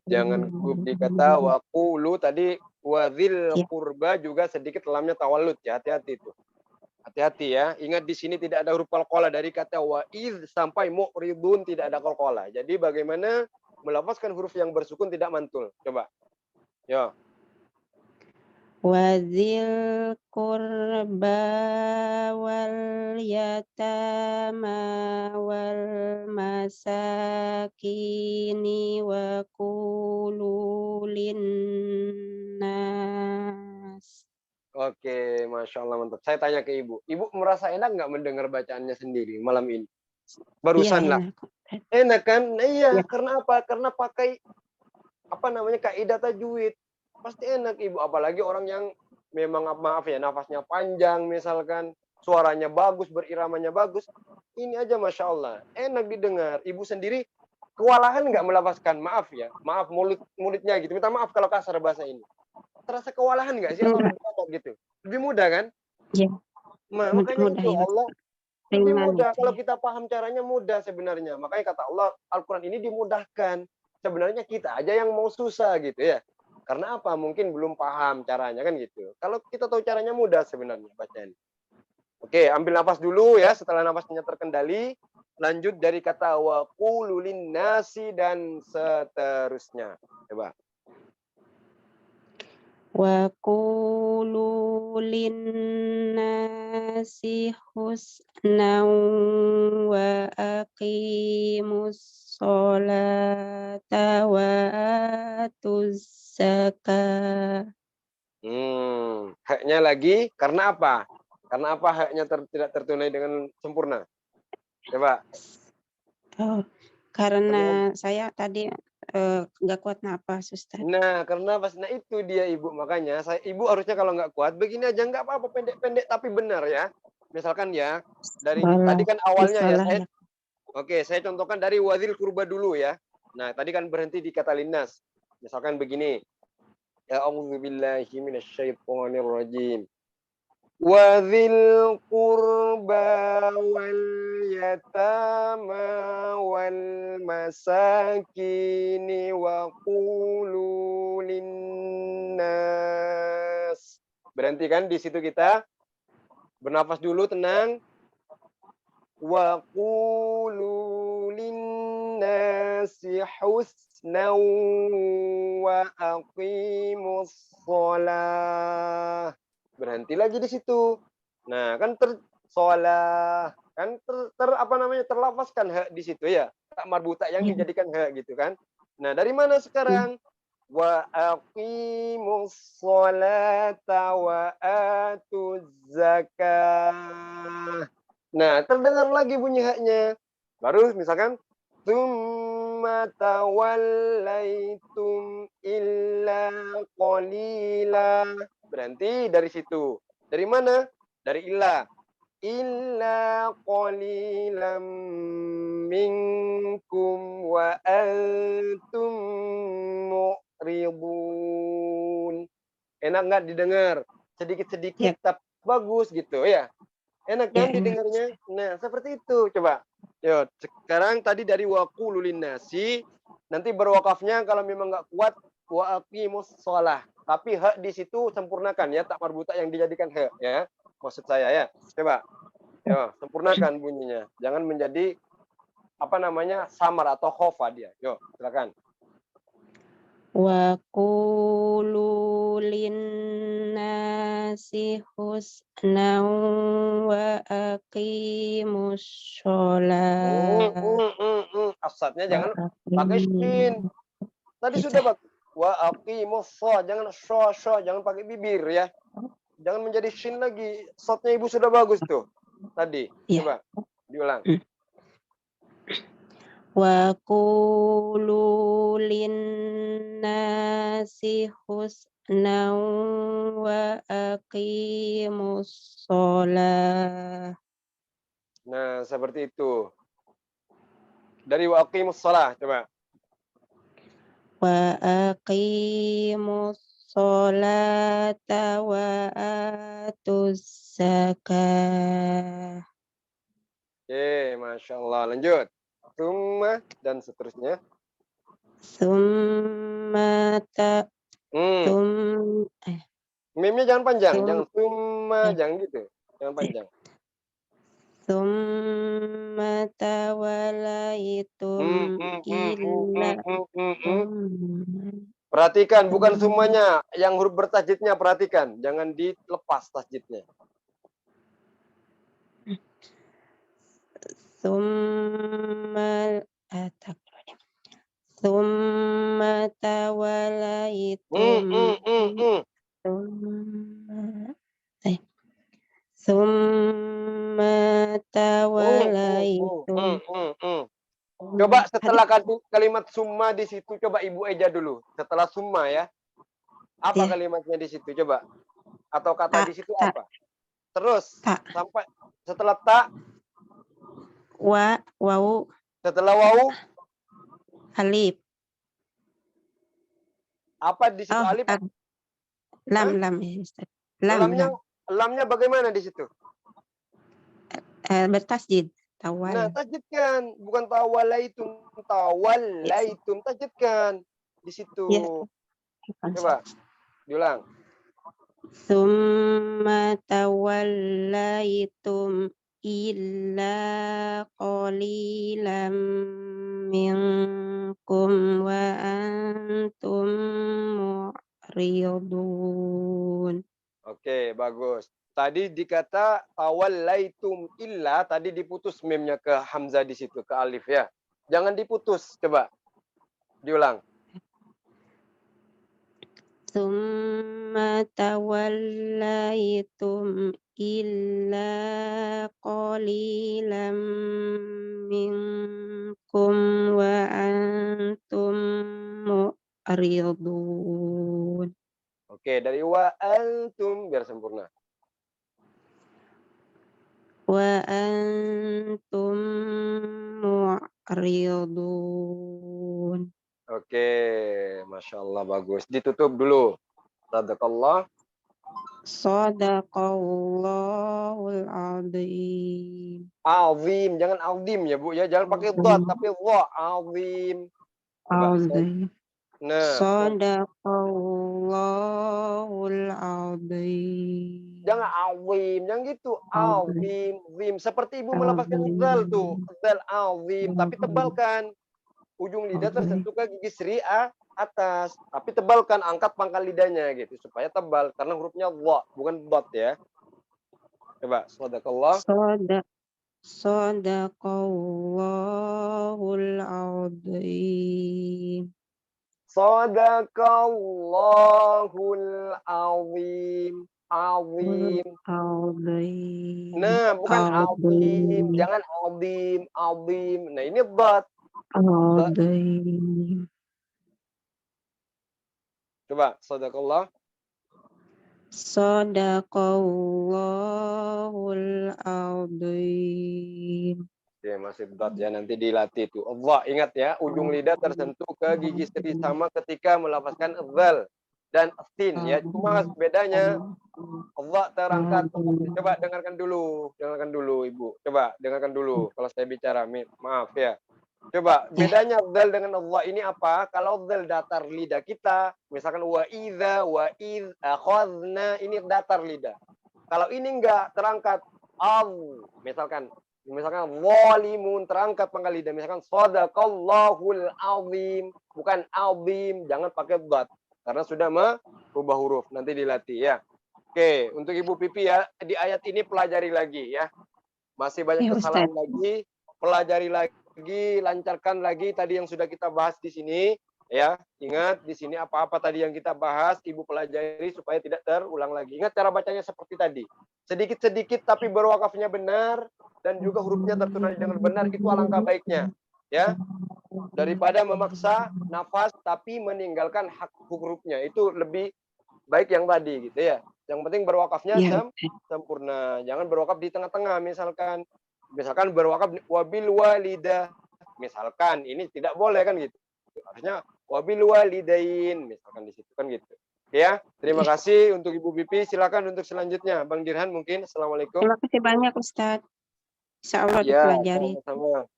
Jangan gugup di kata waqulu tadi wadzil Ya. qurba juga sedikit lamnya tawallud ya. Hati-hati itu. Hati-hati ya. Ingat di sini tidak ada huruf qalqalah dari kata wa'iz sampai mu'ridun tidak ada qalqalah. Jadi bagaimana melafazkan huruf yang bersukun tidak mantul. Coba. Yo. Wadzil qurba wal yatama wal masakini wa qulu linnas. Oke, Masya Allah mantap. Saya tanya ke Ibu. Ibu merasa enak nggak mendengar bacaannya sendiri malam ini? Barusan Iya, lah. enak. Enak kan? Nah, iya, Ya. karena apa? Karena pakai kaidah tajwid. Pasti enak Ibu, apalagi orang yang memang maaf ya nafasnya panjang misalkan, suaranya bagus, beriramanya bagus. Ini aja Masya Allah, enak didengar. Ibu sendiri kewalahan nggak melafazkan? Maaf ya, maaf mulutnya gitu. Minta maaf kalau kasar bahasa ini. Terasa kewalahan nggak sih kalau Enggak. ngomong gitu? Lebih mudah kan? Ya, Makanya mudah itu ya. Allah lebih Ringan mudah. itu Kalau ya. kita paham caranya mudah sebenarnya. Makanya kata Allah, Al-Quran ini dimudahkan. Sebenarnya kita aja yang mau susah gitu ya. Karena apa? Mungkin belum paham caranya kan gitu. Kalau kita tahu caranya mudah sebenarnya bacaan. Oke, ambil nafas dulu ya. Setelah nafasnya terkendali, lanjut dari kata wa qululin nasi dan seterusnya. Coba. Wa qulu linnasi husnan wa aqimus sholata wa atuz zakah. Haknya lagi karena apa? Karena apa haknya tidak tertunai dengan sempurna? Coba. Oh, karena saya tadi nggak kuat napas, Ustaz. Nah, karena pas itu dia Ibu, makanya Ibu harusnya kalau nggak kuat begini aja nggak apa-apa, pendek-pendek tapi benar ya. Misalkan ya dari tadi kan awalnya ya saya saya contohkan dari wadzil kurba dulu ya. Nah, tadi kan berhenti di kata linnas. Misalkan begini. Ya a'udzubillahi minasyaitonir rajim. Wadzil qurba wal yatama wal masakini wa qulu linnas. Berhenti kan di situ kita. Bernafas dulu tenang. Wa qulu linnasi husna wa aqimus shalah. Berhenti lagi di situ. Nah, kan sholah kan terlafazkan hak di situ ya. Tak marbuta yang dijadikan hak gitu kan. Nah, dari mana sekarang? Wa aqimus sholata wa atuz zakah. Nah, terdengar lagi bunyi haknya. Baru misalkan tsumma tawallaitum illa qalila. Berhenti dari situ. Dari mana? Dari illa. Illa qalilam minkum wa antum mu'ridun. Enak nggak didengar? Sedikit-sedikit tapi bagus gitu ya. Enak kan didengarnya? Nah, seperti itu. Coba. Yo, sekarang tadi dari waqulu linnasi, nanti berwakafnya kalau memang nggak kuat wa aqimus shalah. Tapi hak di situ sempurnakan ya, tak marbuta yang dijadikan hak ya. Maksud saya ya. Coba. Yo, sempurnakan bunyinya. Jangan menjadi apa namanya, samar atau khofa dia. Yuk, silakan. Wa qulu linnasi husnan wa aqimus sholat. Asadnya jangan pakai shin. Tadi sudah Pak. Wa aqimus sholat, jangan sho, jangan pakai bibir ya. Jangan menjadi shin lagi. Shotnya Ibu sudah bagus tuh. Tadi. Ya. Coba diulang. Wa qulu linnasi husnan wa aqimus sholat. Nah, seperti itu. Dari wa aqimus shalah, coba. Wa aqimus sholata wa atuz zakah. Oke, Masya Allah. Lanjut. Summa dan seterusnya. Summa Meme-nya jangan panjang, jangan summa, jangan gitu. Jangan panjang. Summa tawalaitum illa Perhatikan, bukan semuanya. Yang huruf bertasjidnya perhatikan. Jangan dilepas tasjidnya. Summa tawalaitum Summa tawalaitum. Coba setelah kalimat summa di situ, coba Ibu eja dulu. Setelah summa ya. Apa kalimatnya di situ? Coba. Atau kata di situ apa? Terus sampai setelah tak. Wau. Setelah wau. Alif. Apa di situ alif? Lam ya Ustaz. Lamnya bagaimana di situ? Bertasjid. Tawal. Nah, tasjidkan, bukan tawalaitum, tasjidkan di situ. Ya. Coba diulang. Summa tawallaitum illa qalilam minkum wa antum mu'ridun. Oke, bagus. Tadi dikata tawallaitum illa, tadi diputus mimnya ke hamzah di situ, ke alif ya. Jangan diputus, coba. Diulang. Summa tawallaitum illa qalilam minkum wa antum mu'ridun. Oke, dari wa antum biar sempurna. Wa antum mu'ridun. Oke, Masya Allah, bagus. Ditutup dulu. Sadaqallah. Sadaqallahul azim. Azim, jangan azim ya Bu ya. Jangan pakai dot, tapi wa, azim. Azim. Nah, Sadaqallahul azim. jangan azim, jangan gitu. Azim, zim. Seperti Ibu melafazkan zal tuh. Zal azim, tapi tebalkan. Ujung lidah tersentuh ke gigi seri atas, tapi tebalkan, angkat pangkal lidahnya gitu supaya tebal karena hurufnya wa, bukan dot ya. Coba sadaqallah. Sadaqallahul azim. Sadaqallahul azim. Azim. Nah, bukan azim. Jangan azim, azim. Nah, ini dot. Azim. Coba sadaqallah. Sadaqallahul azim. Ya, masih dot ya, nanti dilatih tuh. Allah, ingat ya, ujung lidah tersentuh ke gigi seri sama ketika melafazkan zal dan sin ya. Cuma bedanya Allah terangkat. Coba dengarkan dulu Ibu. Coba dengarkan dulu kalau saya bicara. Maaf ya. Coba bedanya zal dengan Allah ini apa? Kalau zal datar lidah kita, misalkan wa idza wa id akhadna, ini datar lidah. Kalau ini enggak terangkat misalkan Misalkan zalimun terangkat pangkal lidah. Misalkan shadaqallahul azim, bukan azim, jangan pakai dhat karena sudah merubah huruf. Nanti dilatih ya. Oke, untuk Ibu Pipi ya, di ayat ini pelajari lagi ya. Masih banyak Ya, kesalahan Ustaz. lagi, pelajari lagi, lancarkan lagi tadi yang sudah kita bahas di sini ya. Ingat di sini apa-apa tadi yang kita bahas Ibu pelajari supaya tidak terulang lagi. Ingat cara bacanya seperti tadi. Sedikit-sedikit tapi berwakafnya benar dan juga hurufnya tertulis dengan benar, itu alangkah baiknya ya. Daripada memaksa nafas tapi meninggalkan hak hurufnya, itu lebih baik yang tadi gitu ya. Yang penting berwakafnya Ya, sempurna. Jangan berwakaf di tengah-tengah. Misalkan berwakaf wabil walidah. Misalkan ini tidak boleh kan gitu. Harusnya wabil walidain. Misalkan di situ kan gitu. Ya, terima kasih untuk Ibu Pipi. Silakan untuk selanjutnya, Bang Dirhan mungkin. Assalamualaikum. terima kasih banyak Ustaz. Insya Allah Ya, dipelajari. sama-sama.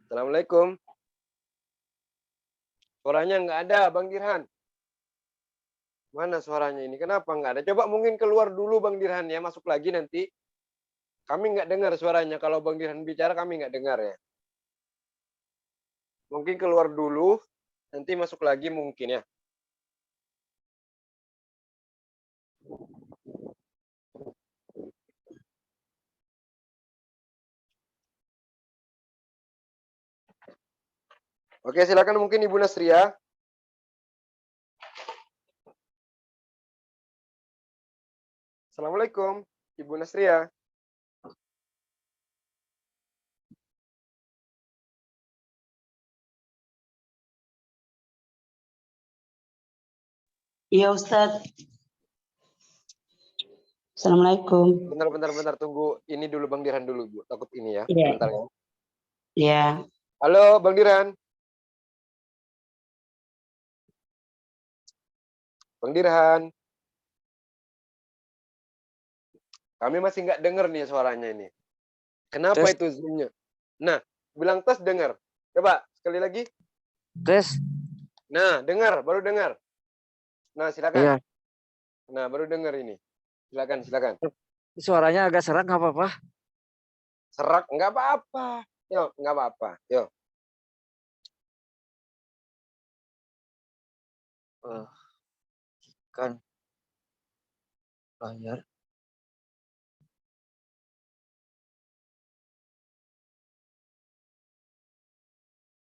Assalamualaikum. Suaranya nggak ada, Bang Dirhan. Mana suaranya ini? Kenapa nggak ada? Coba mungkin keluar dulu Bang Dirhan ya, masuk lagi nanti. Kami nggak dengar suaranya. Kalau Bang Dirhan bicara kami nggak dengar ya. Mungkin keluar dulu, nanti masuk lagi mungkin ya. Oke, silakan mungkin Ibu Nasria. Assalamualaikum, Ibu Nasria. Iya Ustadz. Assalamualaikum. Bentar, tunggu ini dulu Bang Dirhan dulu Bu. Takut ini ya. Iya. Bentar ya. Iya. Halo Bang Dirhan. Bang Dirhan. Kami masih nggak dengar nih suaranya ini. Kenapa Tes. itu zoom-nya? Nah, bilang tes dengar. Coba sekali lagi. Tes. Nah, dengar, baru dengar. Nah, silakan. Iya. Nah, baru dengar ini. Silakan. Suaranya agak serak nggak apa-apa. Serak nggak apa-apa. Yuk, nggak apa-apa. Yuk. Kan layar.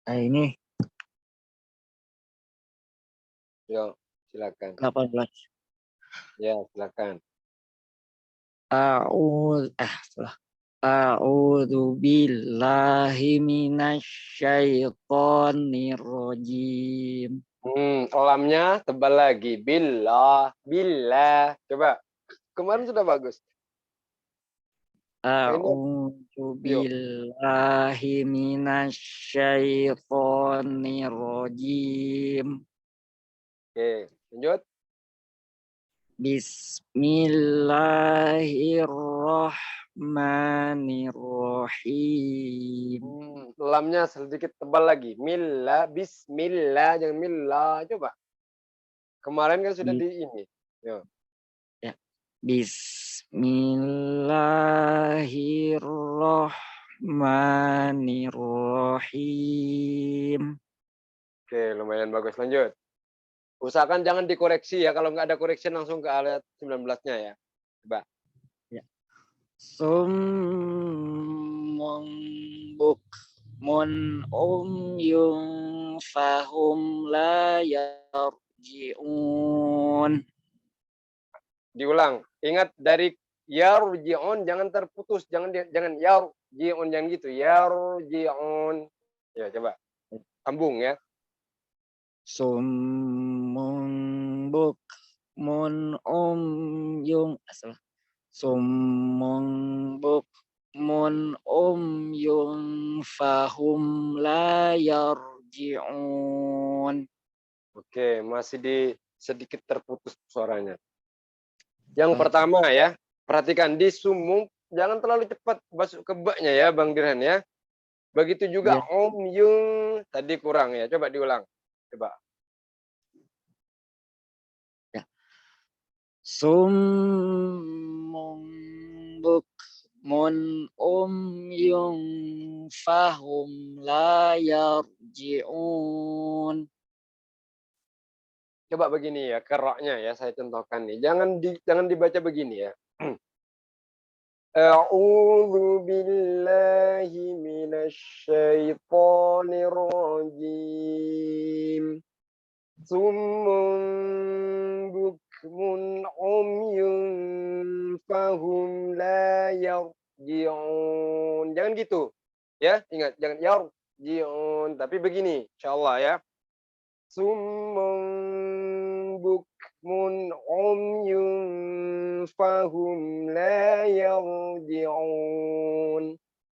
Nah ini Yuk, silakan. 18. Ya, silakan. A'udzu billahi minasyaitonir rajim. Lamnya tebal lagi. Billah. Coba. Kemarin sudah bagus. A'udzu billahi minasyaitonir rajim. Oke, lanjut. Bismillahirrahmanirrahim. Lamnya sedikit tebal lagi. Bismillah, jangan millah. Coba. Kemarin kan sudah di ini. Yuk. Ya. Bismillahirrahmanirrahim. Oke, lumayan bagus. Lanjut. Usahakan jangan dikoreksi ya. Kalau nggak ada correction langsung ke ayat 19-nya ya. Coba. Ya. Summun bukmun umyun fahum la yarji'un. Diulang. Ingat dari yarji'un jangan terputus, jangan yarji'un jangan gitu. Yarji'un. Ya, coba. Sambung ya. Summun bukmun umyun Summun bukmun umyun fahum la yarji'un. Oke, masih sedikit terputus suaranya. Yang pertama ya, perhatikan di sumum jangan terlalu cepat masuk ke baknya ya Bang Dirhan ya. Begitu juga umyun tadi kurang ya. Coba diulang. Coba. Ya. Summun Mun yung fahum la yarji'un. Coba begini ya, keroknya ya saya contohkan nih. Jangan dibaca begini ya. A'udzu billahi minasy syaithanir rajim. Summun bukmun umyun fahum la yarji'un. Jangan gitu. Ya, ingat jangan yarji'un, tapi begini insyaallah ya. Summun bukmun umyun fahum la yarji'un.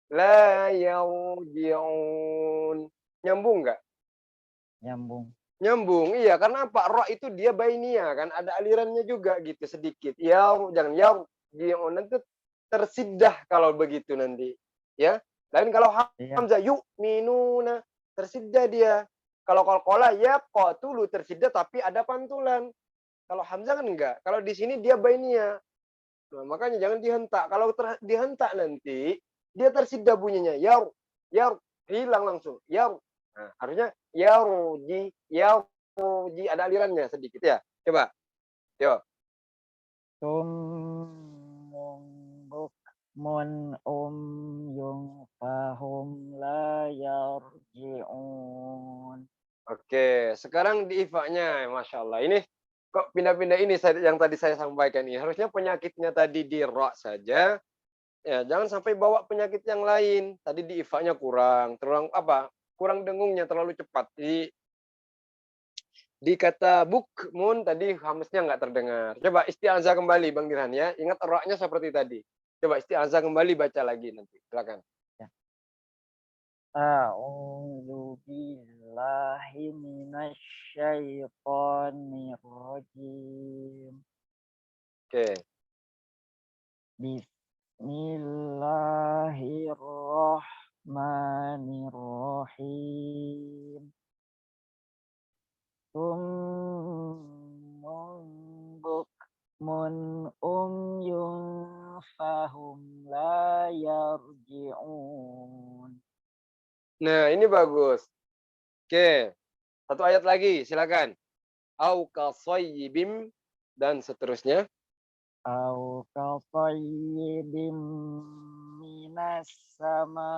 La yarji'un. Nyambung nggak? Nyambung. Nyambung, iya. Karena apa? Ra itu dia bainia kan, ada alirannya juga gitu sedikit. Ya, jangan yarji'un, nanti tersidah kalau begitu nanti. Ya. Lain kalau hamzah yu'minuna, tersidah dia. Kalau qalqalah ya qatulu tersidah tapi ada pantulan. Kalau hamzah kan enggak. Kalau di sini dia bainia. Nah, makanya jangan dihentak. Kalau dihentak nanti dia tersidah bunyinya. Yar hilang langsung. Yar. Nah, harusnya yarji ada alirannya sedikit ya. Coba. Yo. Summun bukmun yung fahum la yarji'un. Oke, sekarang di IFA-nya, Masya Allah. Ini kok pindah-pindah ini yang tadi saya sampaikan ini. Harusnya penyakitnya tadi di ra saja. Ya, jangan sampai bawa penyakit yang lain. Tadi di IFA-nya kurang apa? Kurang dengungnya terlalu cepat. Di kata bukmun tadi hamznya nggak terdengar. Coba isti'azah kembali Bang Dirhan ya. Ingat ra-nya seperti tadi. Coba isti'azah kembali baca lagi nanti. Silakan. A'udzu billahi minasy syaithanir rajim. Oke. Bismillahirrahmanirrahim. Summun bukmun umyun fahum la yarji'un. Nah, ini bagus. Oke. Satu ayat lagi, silakan. Au kasayyibim dan seterusnya. Au kasayyibim minas sama'i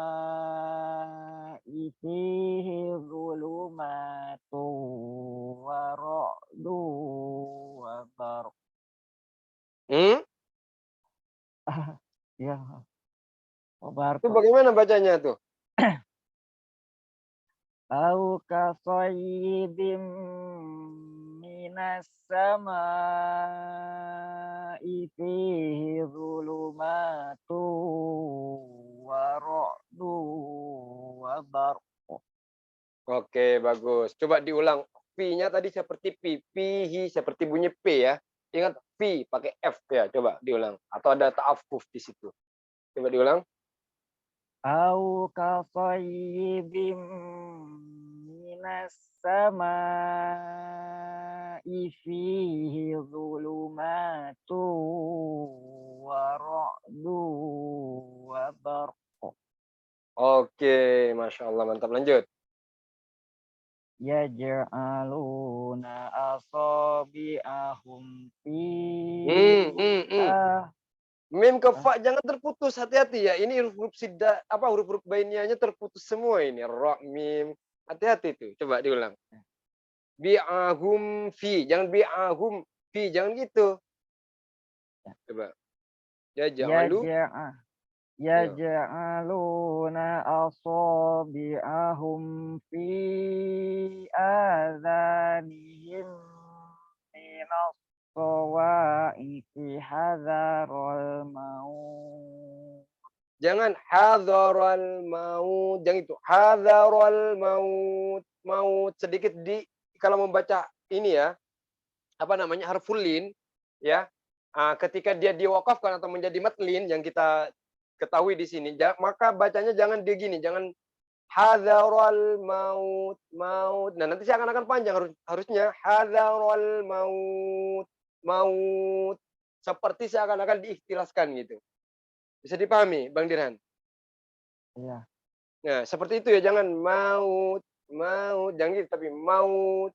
fihi dhulumatu wa ra'du wa barq. Ya, wa barq. Itu bagaimana bacanya tuh? Au kasayyibim minas sama'i fihi dhulumatu wa ra'du wa barq. Oke, bagus. Coba diulang. P-nya tadi seperti P. Pihi seperti bunyi P ya. Ingat P pakai F ya. Coba diulang. Atau ada ta'affuf di situ. Coba diulang. Au kasayyibim minas sama'i fihi dhulumatu wa ra'du wa barq. Oke, Masya Allah. Mantap. Lanjut. Yaj'aluna asabi'ahum fi Mim ke fa jangan terputus, hati-hati ya. Ini huruf sidda huruf bainianya terputus semua ini. Ra, mim. Hati-hati tuh. Coba diulang. Bi'ahum fi, jangan bi'ahum fi, jangan gitu. Coba. Yaj'aluna asabi'ahum fi adhanihim minas sawa'iqi hadharul maut. Jangan hadharul maut, jangan itu. Hadharul maut. Maut sedikit kalau membaca ini ya. Harful lin ya. Ketika dia diwakafkan atau menjadi matlin yang kita ketahui di sini, maka bacanya jangan dia gini, jangan hadharul maut. Nah, nanti seakan-akan panjang, harusnya hadharul maut. Seperti seakan-akan diikhtilaskan gitu. Bisa dipahami, Bang Dirhan? Iya. Nah, seperti itu ya, jangan maut, jangan gitu, tapi maut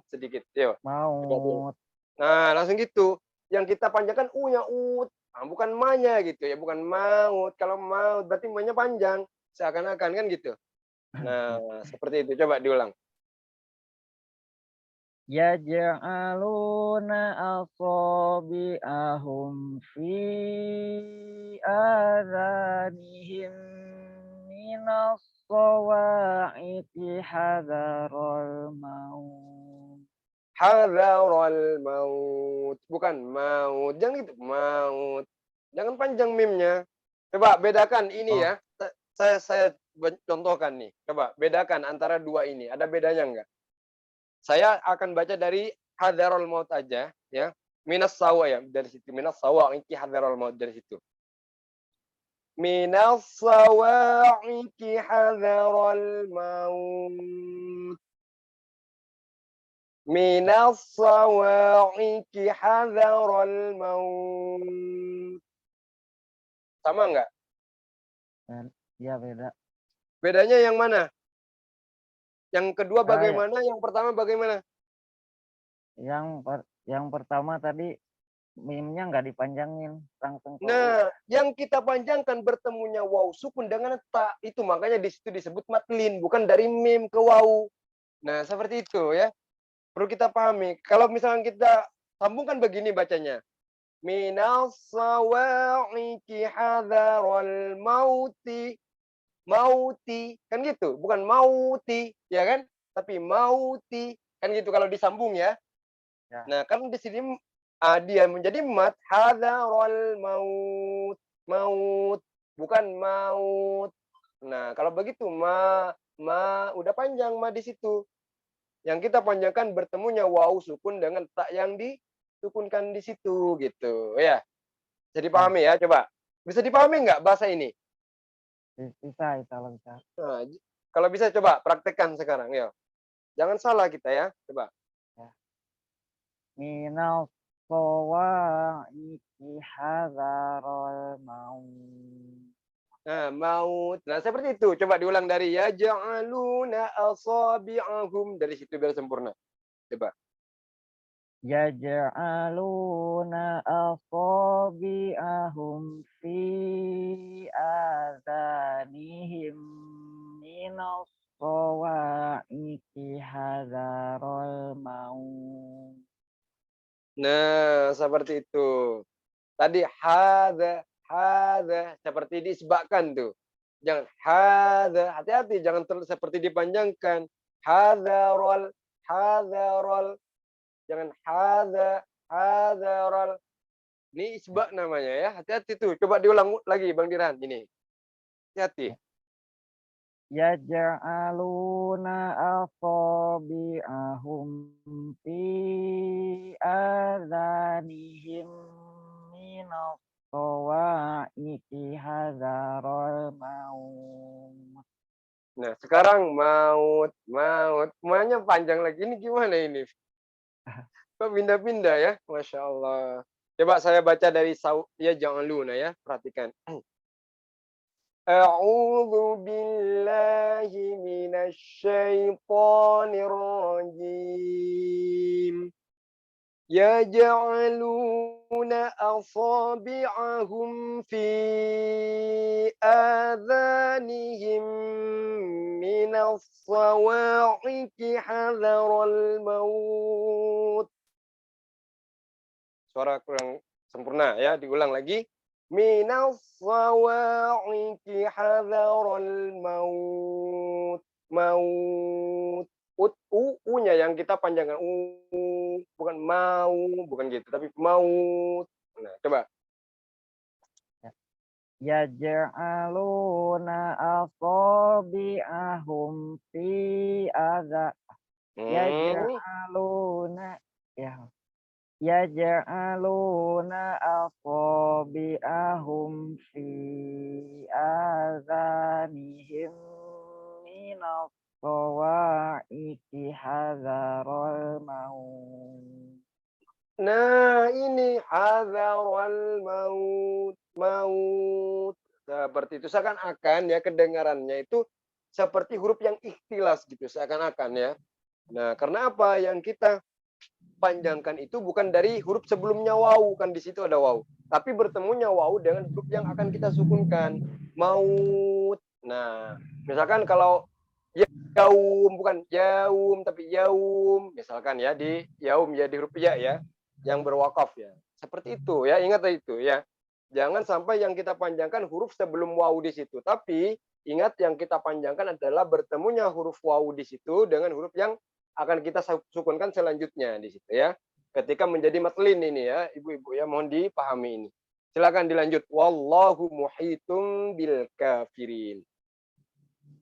sedikit. Yo. Coba dulu. Maut. Nah, langsung gitu. Yang kita panjangkan u-nya ut. Nah, bukan ma-nya gitu ya, bukan maut. Kalau maut berarti ma-nya panjang. Seakan-akan kan gitu. Nah, seperti itu. Coba diulang. Yaj'aluna asabi'ahum fi adhanihim minas sawa'iqi hadaral maut. Hadaral maut. Bukan maut. Jangan gitu. Maut. Jangan panjang mimnya. Coba bedakan ini ya. Saya contohkan nih. Coba bedakan antara dua ini. Ada bedanya enggak? Saya akan baca dari hadaral maut aja ya. Minas sawa ya dari situ. Minas sawa iki hadaral maut dari situ. Minas sawa'iqi hadaral maut. Minas sawa'iqi hadaral maut. Sama enggak? Ya beda. Bedanya yang mana? Yang kedua bagaimana? Yang pertama bagaimana? Yang pertama tadi meme-nya nggak dipanjangin, langsung ke Nah, yang kita panjangkan bertemunya waw sukun dengan ta, itu makanya di situ disebut matlin, bukan dari mim ke waw. Nah, seperti itu ya. Perlu kita pahami. Kalau misalnya kita sambungkan begini bacanya. Minas sawa'iqi hadaral mauti. Mauti, kan gitu, bukan mauti, ya kan? Tapi mauti, kan gitu kalau disambung ya. Ya. Nah, kan di sini dia menjadi mat hadaral maut, maut, bukan maut. Nah, kalau begitu ma udah panjang ma di situ. Yang kita panjangkan bertemunya waw sukun dengan tak yang disukunkan di situ gitu, ya. Bisa dipahami ya, coba. Bisa dipahami nggak bahasa ini? Bisa, kalau bisa. Nah, kalau bisa coba praktekkan sekarang ya. Jangan salah kita ya, coba. Ya. Minal sawa'iqi hadaral maut. Nah, maut. Nah, seperti itu. Coba diulang dari yaj'aluna asabi'ahum dari situ biar sempurna. Coba. Yaj'aluna asabi'ahum fi adhanihim minas sawa'iqi hadaral maut. Nah, seperti itu. Tadi hadza seperti disebabkan tuh. Jangan hadza, hati-hati jangan seperti dipanjangkan. Hadzarul. Jangan hadzarul. Ini isbak namanya ya. Hati-hati tuh. Coba diulang lagi Bang Dirhan ini. Hati-hati. Yaj'aluna asabi'ahum fi adhanihim minas sawa'iqi hadaral maut. Nah, sekarang maut. Semuanya panjang lagi. Ini gimana ini? Kok pindah-pindah ya? Masya Allah. Coba saya baca dari ya jangan luna ya. Perhatikan. A'udzu billahi minasy syaithanir rajim. Yaj'aluna asabi'ahum fi adhanihim minas sawa'iqi hadaral maut. Suara kurang sempurna ya, diulang lagi. Minas sawa'iqi hadaral maut. Maut. U-nya yang kita panjangkan bukan mau, bukan gitu, tapi maut. Nah, coba. Yaj'aluna asabi'ahum fi Yaj'aluna Yaj'aluna asabi'ahum fi adhanihim minas sawa'iqi hadaral maut. Nah, ini hadaral maut. maut. Seperti itu seakan-akan ya kedengarannya itu seperti huruf yang ikhtilas gitu seakan-akan ya. Nah, karena apa? Yang kita panjangkan itu bukan dari huruf sebelumnya waw, kan di situ ada waw. Tapi bertemunya waw dengan huruf yang akan kita sukunkan. Maut. Nah, misalkan kalau yaum bukan yaum tapi yaum, misalkan ya di yaum ya di huruf ya yang berwakaf ya. Seperti itu ya, ingat itu ya. Jangan sampai yang kita panjangkan huruf sebelum waw di situ, tapi ingat yang kita panjangkan adalah bertemunya huruf waw di situ dengan huruf yang akan kita sukunkan selanjutnya di situ ya. Ketika menjadi matlin ini ya, ibu-ibu ya, mohon dipahami ini. Silakan dilanjut. Wallahu muhitum bil kafirin.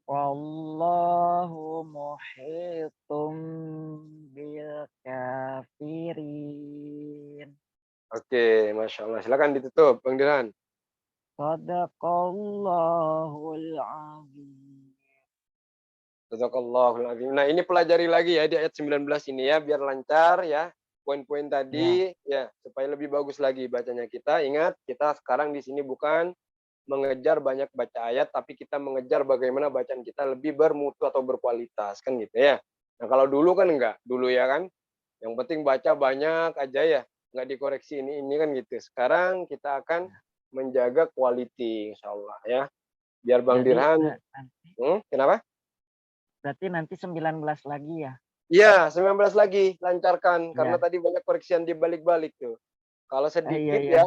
Wallahu muhitum bil kafirin. Oke, Masya Allah. Silakan ditutup, Bang Dirhan. Sadaqallahul azim. Sadaqallahul azim. Nah, ini pelajari lagi ya di ayat 19 ini ya, biar lancar ya. Poin-poin tadi ya, supaya lebih bagus lagi bacanya kita. Ingat, kita sekarang di sini bukan mengejar banyak baca ayat, tapi kita mengejar bagaimana bacaan kita lebih bermutu atau berkualitas, kan gitu ya. Nah, kalau dulu kan enggak, dulu ya kan, yang penting baca banyak aja ya, nggak dikoreksi ini kan gitu. Sekarang kita akan menjaga quality, insya Allah ya. Biar Bang Dirhan, kenapa? Berarti nanti 19 lagi ya? Iya, 19 lagi, lancarkan. Karena tadi banyak koreksian dibalik-balik tuh. Kalau sedikit ya,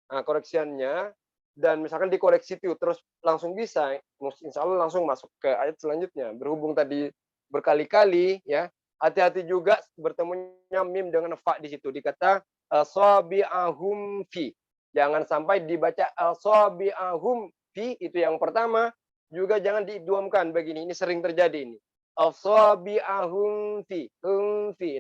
nah koreksiannya, dan misalkan dikoreksi itu terus langsung bisa, insya Allah langsung masuk ke ayat selanjutnya. Berhubung tadi berkali-kali ya, hati-hati juga bertemunya mim dengan fa di situ. Dikata sabi'ahum fi. Jangan sampai dibaca sabi'ahum fi itu yang pertama, juga jangan diidghamkan begini. Ini sering terjadi ini. Sabi'ahum fi.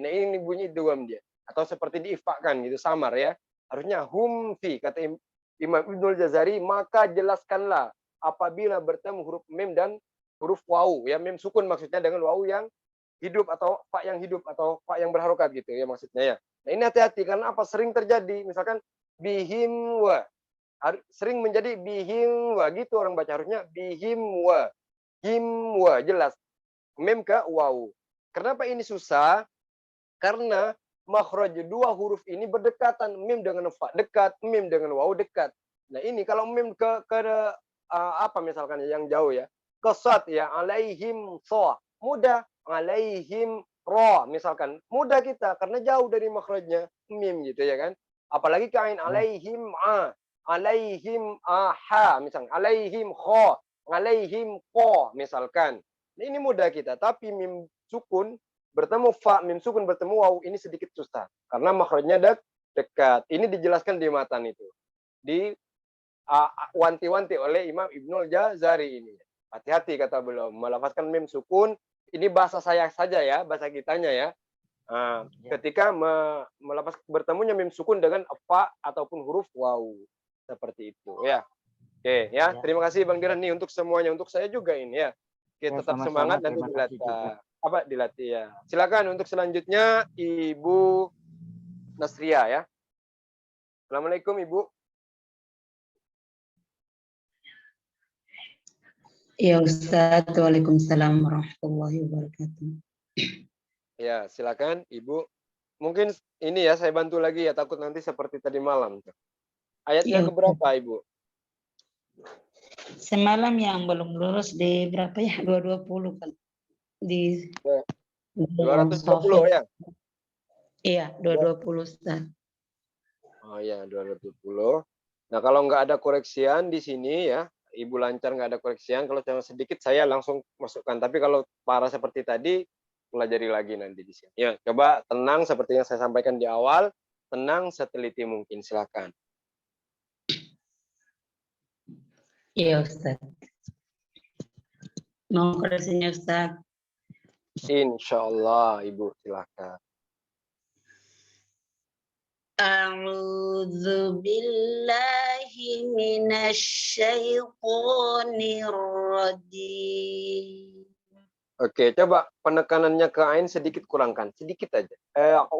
Nah ini bunyi idgham dia. Atau seperti diifakkan gitu, samar ya. Harusnya hum fi, kata Imam Ibnul Jazari, maka jelaskanlah apabila bertemu huruf mim dan huruf waw ya, mim sukun maksudnya dengan waw yang hidup atau fa yang hidup atau fa yang berharokat gitu ya maksudnya ya. Nah ini hati-hati karena apa, sering terjadi misalkan bihim wa, sering menjadi bihim wa gitu orang baca, harusnya bihim wa, him wa, jelas mim ke waw. Kenapa ini susah? Karena makhraj dua huruf ini berdekatan, mim dengan fa dekat, mim dengan waw dekat. Nah ini kalau mim ke apa misalkan yang jauh ya, ke sad ya, alaihim so, mudah, alaihim ro misalkan, mudah kita karena jauh dari makhrajnya mim gitu ya kan. Apalagi ke ain, alaihim alaihim ha misalkan, alaihim kho, alaihim ko misalkan. Nah, ini mudah kita, tapi mim sukun bertemu fa, mim sukun bertemu waw, ini sedikit susah karena makhrajnya dekat. Ini dijelaskan di matan itu, di wanti-wanti oleh Imam Ibnul Jazari ini. Hati-hati kata beliau, melafazkan mim sukun, ini bahasa saya saja ya, bahasa kitanya ya. Ketika melafaz bertemunya mim sukun dengan fa ataupun huruf waw, seperti itu ya. Oke ya, terima kasih Bang Dirhan nih untuk semuanya, untuk saya juga ini ya. Oke, tetap semangat, nanti dilatih ya. Silakan untuk selanjutnya Ibu Nasria ya. Assalamualaikum Ibu. Ya Ustaz, waalaikumsalam warahmatullahi wabarakatuh. Ya, silakan Ibu. Mungkin ini ya saya bantu lagi ya, takut nanti seperti tadi malam. Ayatnya keberapa Ibu? Semalam yang belum lulus di berapa ya? 220 kan. Di 220 ya? Iya, 220 Ustaz. Oh ya, 220. Nah, kalau nggak ada koreksian di sini ya, Ibu lancar nggak ada koreksian, kalau cuma sedikit saya langsung masukkan. Tapi kalau parah seperti tadi, pelajari lagi nanti di sini. Ya, coba tenang seperti yang saya sampaikan di awal, tenang seteliti mungkin, silakan. Iya Ustaz. Mau koreksinya Ustaz? Insya Allah Ibu, silakan. A'udzu billahi minasyaitonir rajim. Oke, coba penekanannya ke ain sedikit kurangkan, sedikit aja. Jangan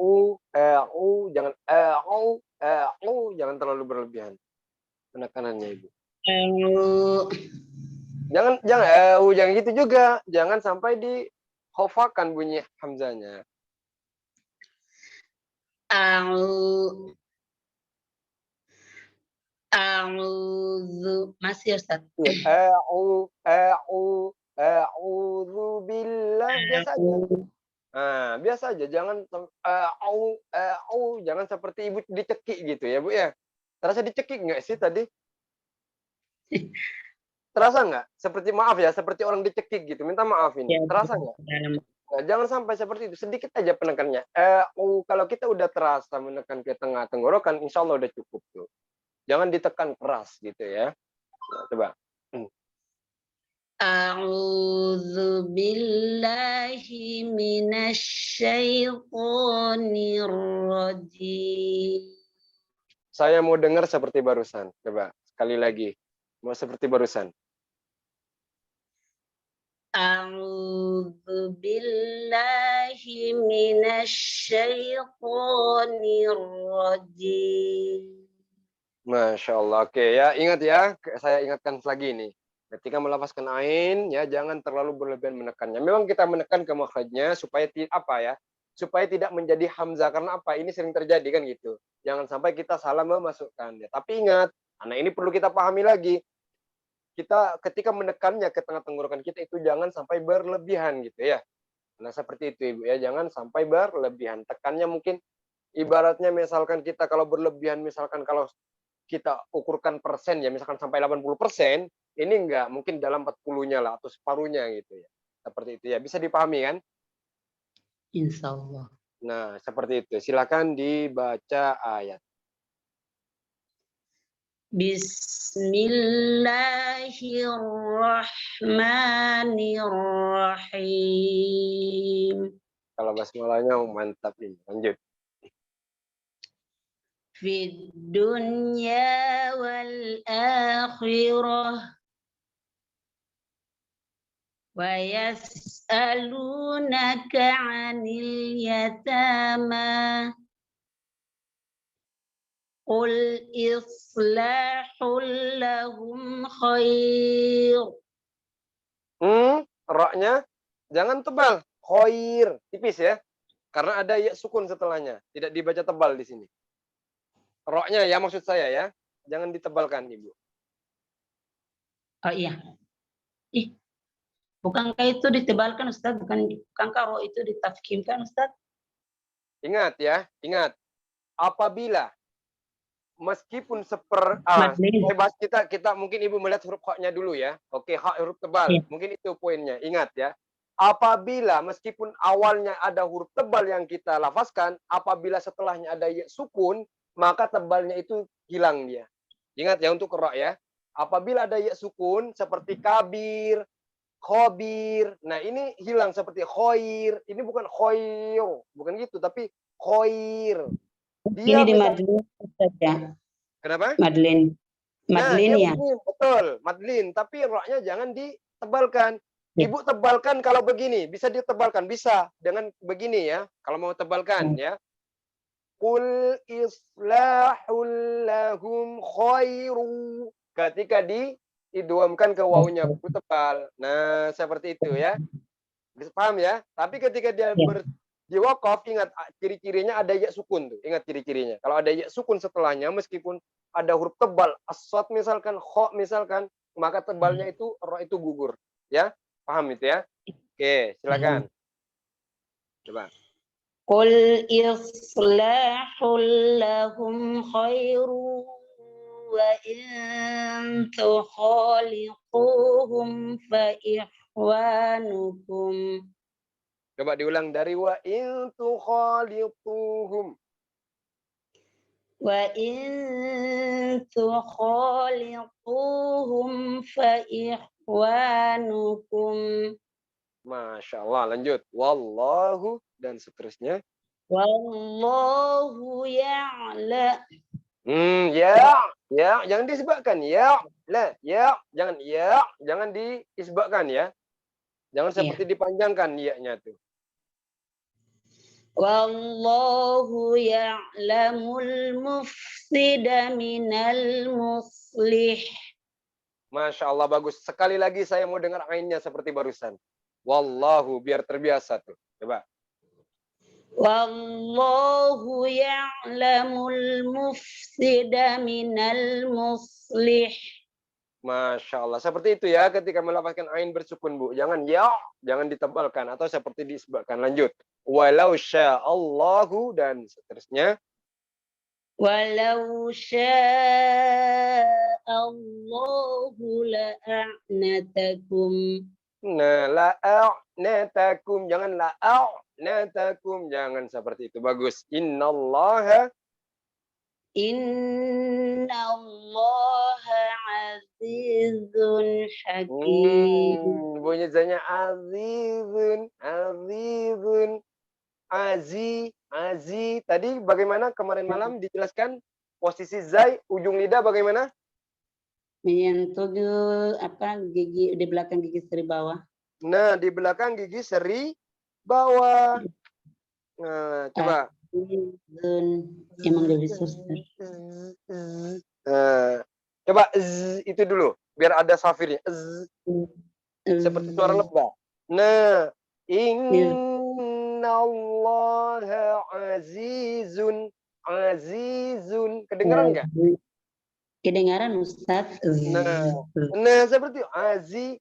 jangan terlalu berlebihan. penekanannya Ibu. A'u- Jangan gitu juga. Jangan sampai dihofakan bunyi hamzanya. a'u- A'udzu. Masih Ustaz. A'udzu billah biasa aja. Nah, biasa aja, jangan jangan seperti Ibu dicekik gitu ya, Bu ya. Terasa dicekik nggak sih tadi? Terasa nggak? Seperti maaf ya, seperti orang dicekik gitu. Minta maaf ini. Ya, Terasa nggak? dalam Nah, jangan sampai seperti itu. Sedikit aja penekannya. Kalau kita udah terasa menekan ke tengah tenggorokan, insya Allah udah cukup tuh. Jangan ditekan keras gitu ya. Nah, coba. A'udzu billahi minasyaitonir rajim. Saya mau dengar seperti barusan. Coba sekali lagi. Mau seperti barusan. A'udzu billahi minasyaitonir rajim. Masya Allah. Oke ya, ingat ya. Saya ingatkan lagi nih. Ketika melafazkan ain, ya jangan terlalu berlebihan menekannya. Memang kita menekan ke makhrajnya supaya supaya tidak menjadi hamzah. Karena apa? Ini sering terjadi kan gitu. Jangan sampai kita salah memasukkan. Ya, tapi ingat, anak ini perlu kita pahami lagi. Kita ketika menekannya ke tengah tenggorokan kita itu jangan sampai berlebihan gitu ya. Nah seperti itu Ibu ya, jangan sampai berlebihan. Tekannya mungkin ibaratnya misalkan kita kalau berlebihan, misalkan kalau kita ukurkan persen ya, misalkan sampai 80%, ini enggak, mungkin dalam 40-nya lah atau separuhnya gitu ya. Seperti itu ya, bisa dipahami kan? Insyaallah. Nah, seperti itu. Silakan dibaca ayat. Bismillahirrahmanirrahim. Kalau basmalahnya mantap ini. Lanjut. Fid dunya wal akhirah. Wa yas'alunaka 'anil yatama. Qul islahul lahum khair. Ra-nya jangan tebal. Khair, tipis ya. Karena ada ya sukun setelahnya. Tidak dibaca tebal di sini. Ra-nya ya maksud saya ya. Jangan ditebalkan, Ibu. Oh iya. Bukankah itu ditebalkan Ustaz? Bukankah roh itu ditafkhimkan Ustaz? Ingat ya, ingat. Apabila meskipun bebas kita mungkin Ibu melihat huruf ha-nya dulu ya. Oke, ha huruf tebal. Ya. Mungkin itu poinnya. Ingat ya. Apabila meskipun awalnya ada huruf tebal yang kita lafazkan, apabila setelahnya ada ya sukun, maka tebalnya itu hilang dia. Ingat ya untuk ra ya. Apabila ada ya sukun seperti kabir, khobir. Nah, ini hilang seperti khair. Ini bukan khair, bukan gitu, tapi khair. Dia Ini di misal, Madlin Ustaz ya. kenapa? Madlin. Nah, Madlin dia ya. Madlin, betul, Madlin. Tapi ra-nya jangan ditebalkan. Ya. Ibu tebalkan kalau begini, bisa ditebalkan, bisa dengan begini ya. Kalau mau tebalkan ya. Qul islahul lahum khairu. Ketika diidghamkan ke wawunya tebal. Nah, seperti itu ya. Bisa paham ya? Tapi ketika dia di waqaf, ingat ciri-cirinya ada ya sukun tuh. Ingat ciri-cirinya. Kalau ada ya sukun setelahnya, meskipun ada huruf tebal, as-shad misalkan, kha misalkan, maka tebalnya itu ra itu gugur. Ya? Paham itu ya? Oke, silakan. Coba. Qul islahul lahum khairu wa in tukhaliquhum fa ikhwanukum. Coba diulang dari wa in tukhaliquhum. Wa in tukhaliquhum fa ikhwanukum. Masya Allah, lanjut. Wallahu dan seterusnya. Wallahu ya'lam. Ya, jangan disebabkan ya, jangan diisbahkan ya. Jangan seperti dipanjangkan ya-nya tuh. Wallahu ya'lamul mufsida minal muslih. Masya Allah, bagus. Sekali lagi saya mau dengar ainnya seperti barusan. Wallahu, biar terbiasa tuh. Coba. Wallahu ya'lamul mufsida minal muslih. Masya Allah. Seperti itu ya ketika melafazkan ain bersukun, Bu. Jangan ya, jangan ditebalkan. Atau seperti disebutkan. Lanjut. Walau sya'allahu dan seterusnya. Walau sya'allahu la'a'natakum. Nah, la'a'natakum. Jangan la'a'natakum. Jangan seperti itu. Bagus. Innallaha. Innallaha azizun hakim. Bunyi zanya azizun. Azizun. Azi. Tadi bagaimana kemarin malam dijelaskan posisi zai, ujung lidah bagaimana? Menyentuh gigi di belakang gigi seri bawah. Nah, di belakang gigi seri bawah. Nah, coba. Emang lebih susah. Coba itu dulu biar ada safirnya. Seperti suara lebah. Nah, innallaha azizun. Kedengaran nggak? Kedengaran, Ustaz. Nah seperti aziz.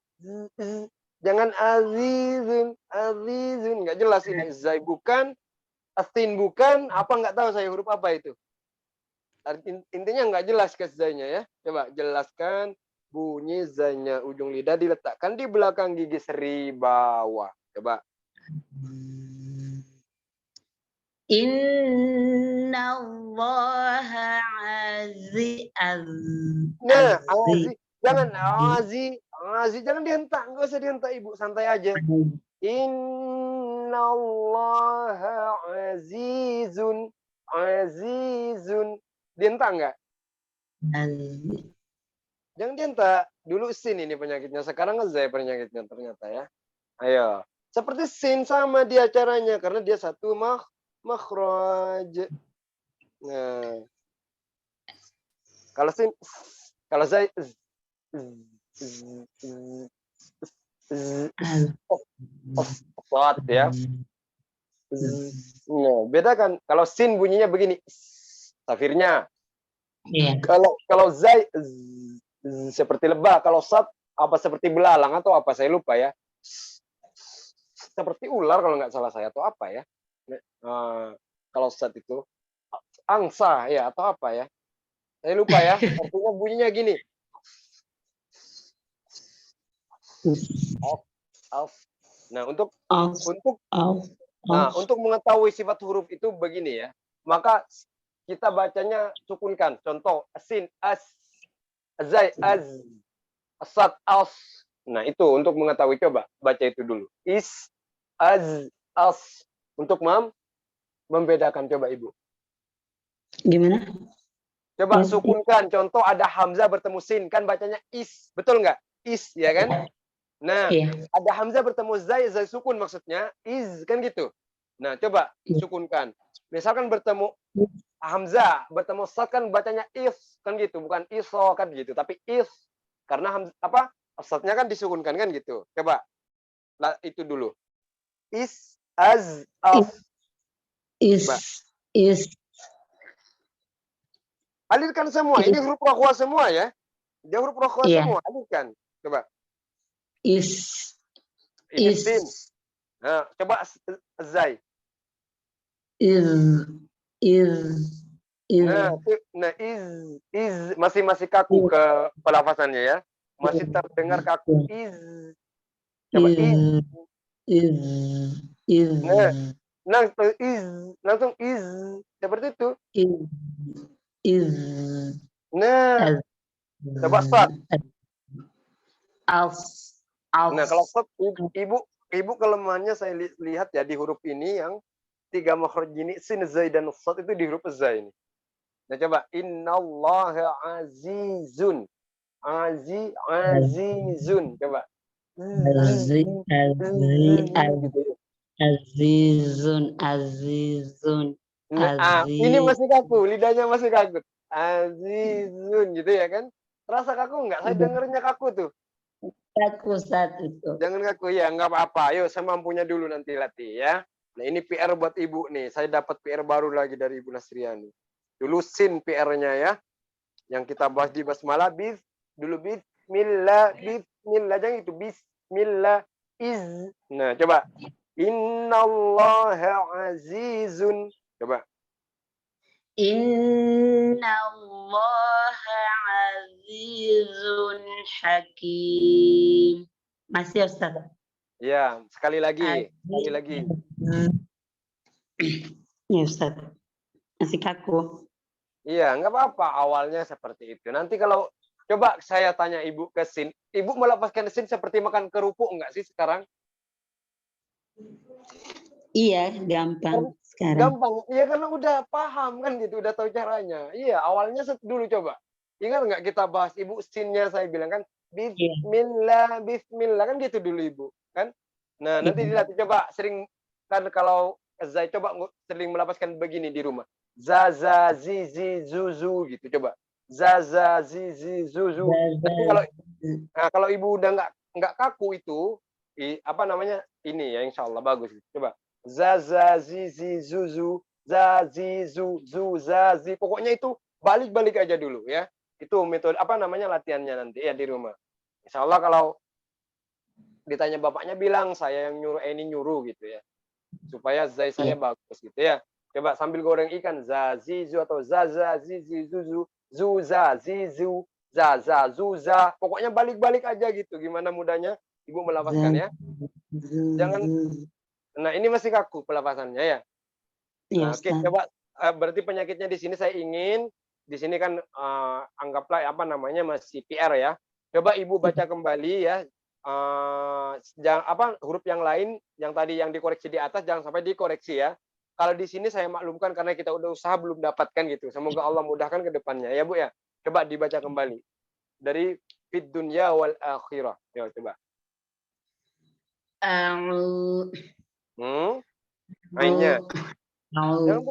Jangan azizun. Nggak jelas ini. Zai bukan. Asin bukan, apa nggak tahu saya huruf apa itu. Intinya nggak jelas ke zainya ya. Coba jelaskan bunyi zainya ujung lidah diletakkan di belakang gigi seri bawah. Coba. Innallaha aziz. Nah, aziz. Jangan aziz. Jangan dihentak, nggak usah dihentak Ibu, santai aja. Innallaha azizun. Dihentak nggak? Jangan dihentak. Dulu sin ini penyakitnya. Sekarang zai penyakitnya ternyata ya. Ayo. Seperti sin sama dia caranya. Karena dia satu makhraj. Nah. Kalau sin. Kalau zai. Pot ya. Nah, beda kan kalau sin bunyinya begini. Safirnya. Iya. Kalau zai seperti lebah, kalau sat apa seperti belalang atau apa saya lupa ya. Seperti ular kalau nggak salah saya atau apa ya. Kalau sat itu angsa ya atau apa ya. Saya lupa ya. Artinya bunyinya gini. Nah, untuk mengetahui sifat huruf itu begini ya. Maka kita bacanya sukunkan. Contoh sin, as, zai, az, asad, as. Nah, itu untuk mengetahui, coba baca itu dulu. Is, az, as. Untuk membedakan, coba Ibu. Gimana? Coba sukunkan. Contoh ada hamzah bertemu sin, kan bacanya is. Betul nggak? Is, ya kan? Nah, ada hamzah bertemu zai sukun maksudnya is kan gitu. Nah, coba sukunkan. Misalkan bertemu hamzah bertemu sad kan bacanya is kan gitu, bukan iso kan gitu, tapi is karena sadnya kan disukunkan kan gitu. Coba. Nah, itu dulu. Is, az, as. Is. Alirkan semua. Ini huruf rokhwa semua ya. Dia huruf rokhwa semua. Alirkan. Coba. Is. Nah, coba zai. Is. Nah, is masih kaku ke pelafasannya ya. Masih terdengar kaku. Is. Coba is. Nah, langsung is seperti itu. Is. Nah, coba start. Nah, kalau stop, ibu kelemahannya saya lihat ya di huruf ini yang 3 makhraj ini sin, zai dan sad itu di huruf zai ini. Nah, coba innallaha azizun. Azizun. Coba. Azizun, azizun, Ini aziz. masih kaku, lidahnya masih kaku. Azizun gitu ya kan? Terasa kaku nggak? Saya dengernya kaku tuh. Kaku satu tuh. Jangan kaku ya, nggak apa-apa. Ayo semampunya dulu nanti latih ya. Nah ini PR buat ibu nih. Saya dapat PR baru lagi dari Ibu Nasriani. Dulu sin PR-nya ya. Yang kita bahas di basmalah dulu bismillah jangan itu bismillah Nah, coba. Innallaha azizun. Coba. Innallaha azizun hakim. Masih ya, Ustaz? Ya, sekali lagi. Sekali lagi. Ya, Ustaz. Masih kaku. Iya, nggak apa-apa. Awalnya seperti itu. Nanti kalau coba saya tanya ibu ke sin, ibu melepaskan sin seperti makan kerupuk nggak sih sekarang? Iya, gampang sekarang. Gampang. Iya, karena udah paham kan gitu, udah tahu caranya. Iya, awalnya dulu coba. Ingat nggak kita bahas ibu sinnya saya bilang kan bismillah, bismillah kan gitu dulu ibu kan. Nah, nanti dilatih coba sering kan kalau Zai coba sering melepaskan begini di rumah. Zaza zizi zuzu gitu coba. Zaza zizi zuzu. Nanti kalau ibu udah nggak kaku itu apa namanya ini ya insya Allah bagus. Coba zaza zizi zuzu zazi zu zazi. Pokoknya itu balik-balik aja dulu ya. Itu metode apa namanya latihannya nanti ya di rumah. Insya Allah kalau ditanya bapaknya bilang saya yang nyuruh ini nyuruh gitu ya. Supaya zai saya bagus gitu ya. Coba sambil goreng ikan zazizu atau zaza zizi zuzu zuza zizu zaza zuza. Pokoknya balik-balik aja gitu. Gimana mudahnya ibu melafazkan ya. Jangan. Nah ini masih kaku pelafasannya ya. Nah, oke, coba berarti penyakitnya di sini saya ingin di sini kan anggaplah apa namanya masih PR ya. Coba ibu baca kembali ya. Huruf yang lain yang tadi yang dikoreksi di atas jangan sampai dikoreksi ya. Kalau di sini saya maklumkan karena kita udah usaha belum dapatkan gitu. Semoga Allah mudahkan ke depannya ya Bu ya. Coba dibaca kembali dari fid dunya wal akhirah. Ya coba. Mainnya. A'udzu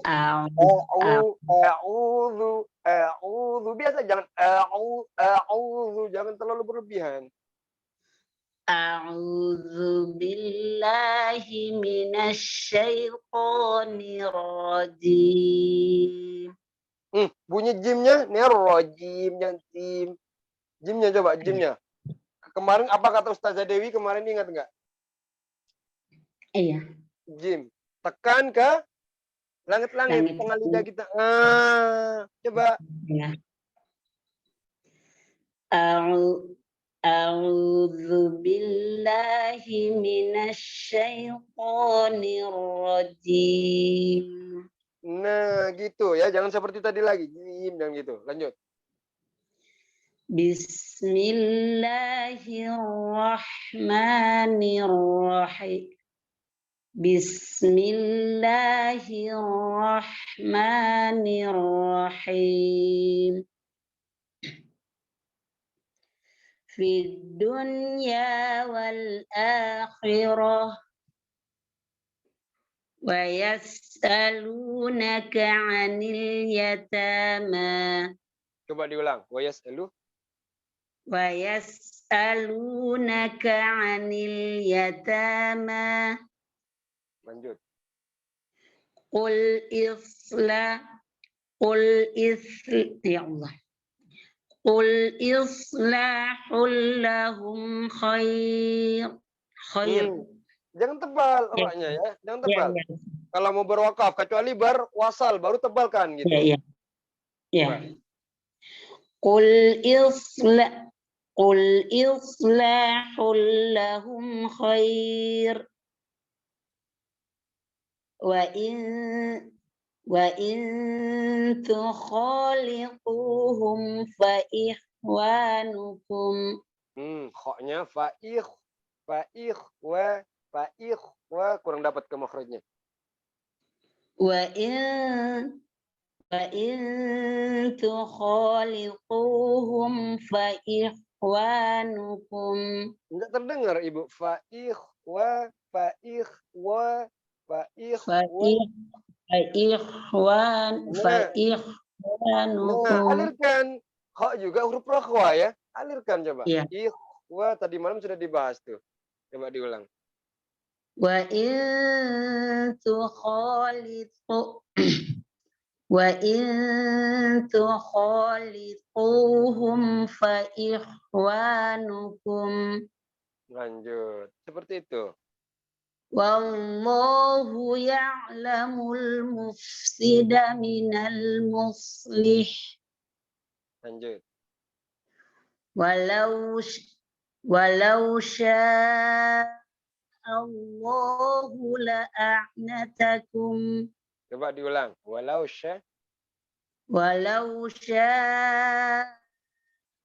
biasa jangan jangan terlalu berlebihan. A'udzu billahi minasyaitonir rajim. Bunyi jimnya nerojim yang jim. Jimnya coba jimnya. Kemarin apa kata Ustazah Dewi kemarin ingat nggak? Iya. Jim. Tekan ke langit-langit tengah lidah kita. Coba. A'udzu billahi minasyaitonir rajim. Nah, gitu ya. Jangan seperti tadi lagi. Jim dan gitu. Lanjut. Bismillahirrahmanirrahim. Bismillahirrahmanirrahim. Fid dunya wal akhirah wa yas'alunaka 'anil yatama. Coba diulang. Wa yas'alunaka 'anil yatama. Lanjut. Qul ya Allah. Qul islahul lahum khair. Jangan tebal roknya ya. Jangan tebal. Kalau mau berwakaf kecuali wasal baru tebalkan gitu. Ya. Qul islahul lahum khair. Wa in tukhaliquhum fa ikhwanukum. Khoknya wa kurang dapat ke makhrajnya. Wa in tukhaliquhum fa ikhwanukum. Enggak terdengar Ibu. Fa-ikhwa, fa-ikhwa, fa-ikhwa. Nah, Ikhwanukum. alirkan. Kok juga huruf rokhwa ya. Alirkan coba. Iya. Ikhwa tadi malam sudah dibahas tuh. Coba diulang. Wa in tukhalitu wa in tukhalituhum fa ikhwanukum. Lanjut. Seperti itu. Wallahu ya'lamul mufsida minal muslih. Lanjut. Walau syaa Allahu la'anatakum. Coba diulang. Walau syaa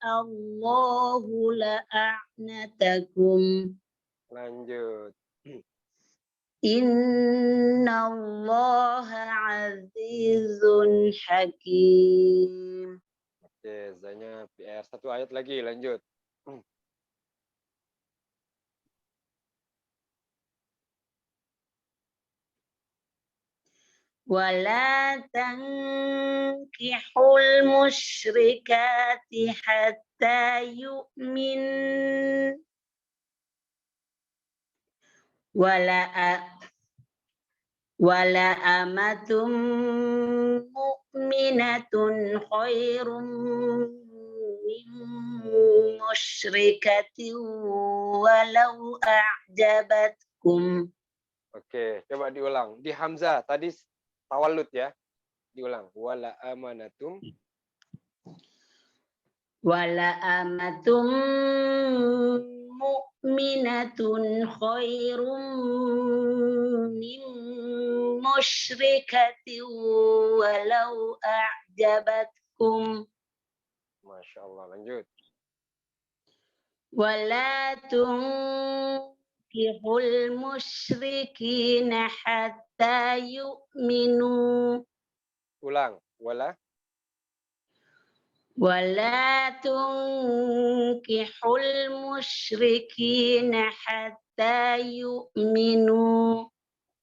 Allahu la'anatakum. lanjut. Innallaha azizun hakim. Oke, zanya PR. Satu ayat lagi, lanjut. Wala tankihul musyrikati hatta yu'min. Wala amatum mu'minatun khairum min musyrikatin walau a'jabatkum. Oke, coba diulang. Di Hamzah tadi tawalud ya. Diulang. Wala amanatum. Wala amatum mu'minatun khairum min musyrikatin walau a'jabatkum. Masya Allah. Lanjut. Wala tunkihul musyrikina hatta yu'minu. Ulang. Wala tunkihul musyrikina hatta yu'minu.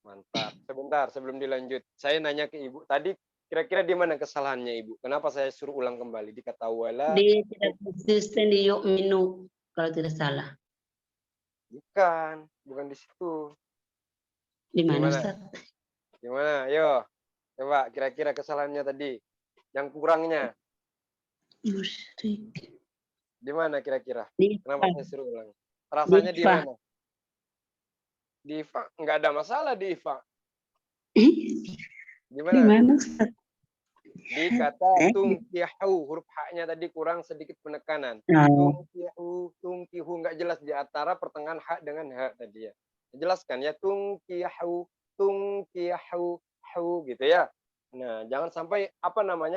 Mantap. Sebentar sebelum dilanjut. Saya nanya ke Ibu. Tadi kira-kira di mana kesalahannya Ibu? Kenapa saya suruh ulang kembali? Di kata wala. Dia tidak konsisten di yu'minu. Kalau tidak salah. Bukan di situ. Di mana, Gimana? Ustaz? Gimana? Ayo. Coba kira-kira kesalahannya tadi. Yang kurangnya. Musyrik. Di mana kira-kira? Di Kenapa saya suruh ulang? Rasanya di Fa. mana? Di Ifa. Nggak ada masalah di Ifa. Di Gimana? mana, Ustaz? Di kata tungkihu. Huruf haknya tadi kurang sedikit penekanan. Tungkihu. Nggak jelas di antara pertengahan hak dengan hak tadi ya. Jelaskan ya. Tungkihu. Hu gitu ya. Nah, jangan sampai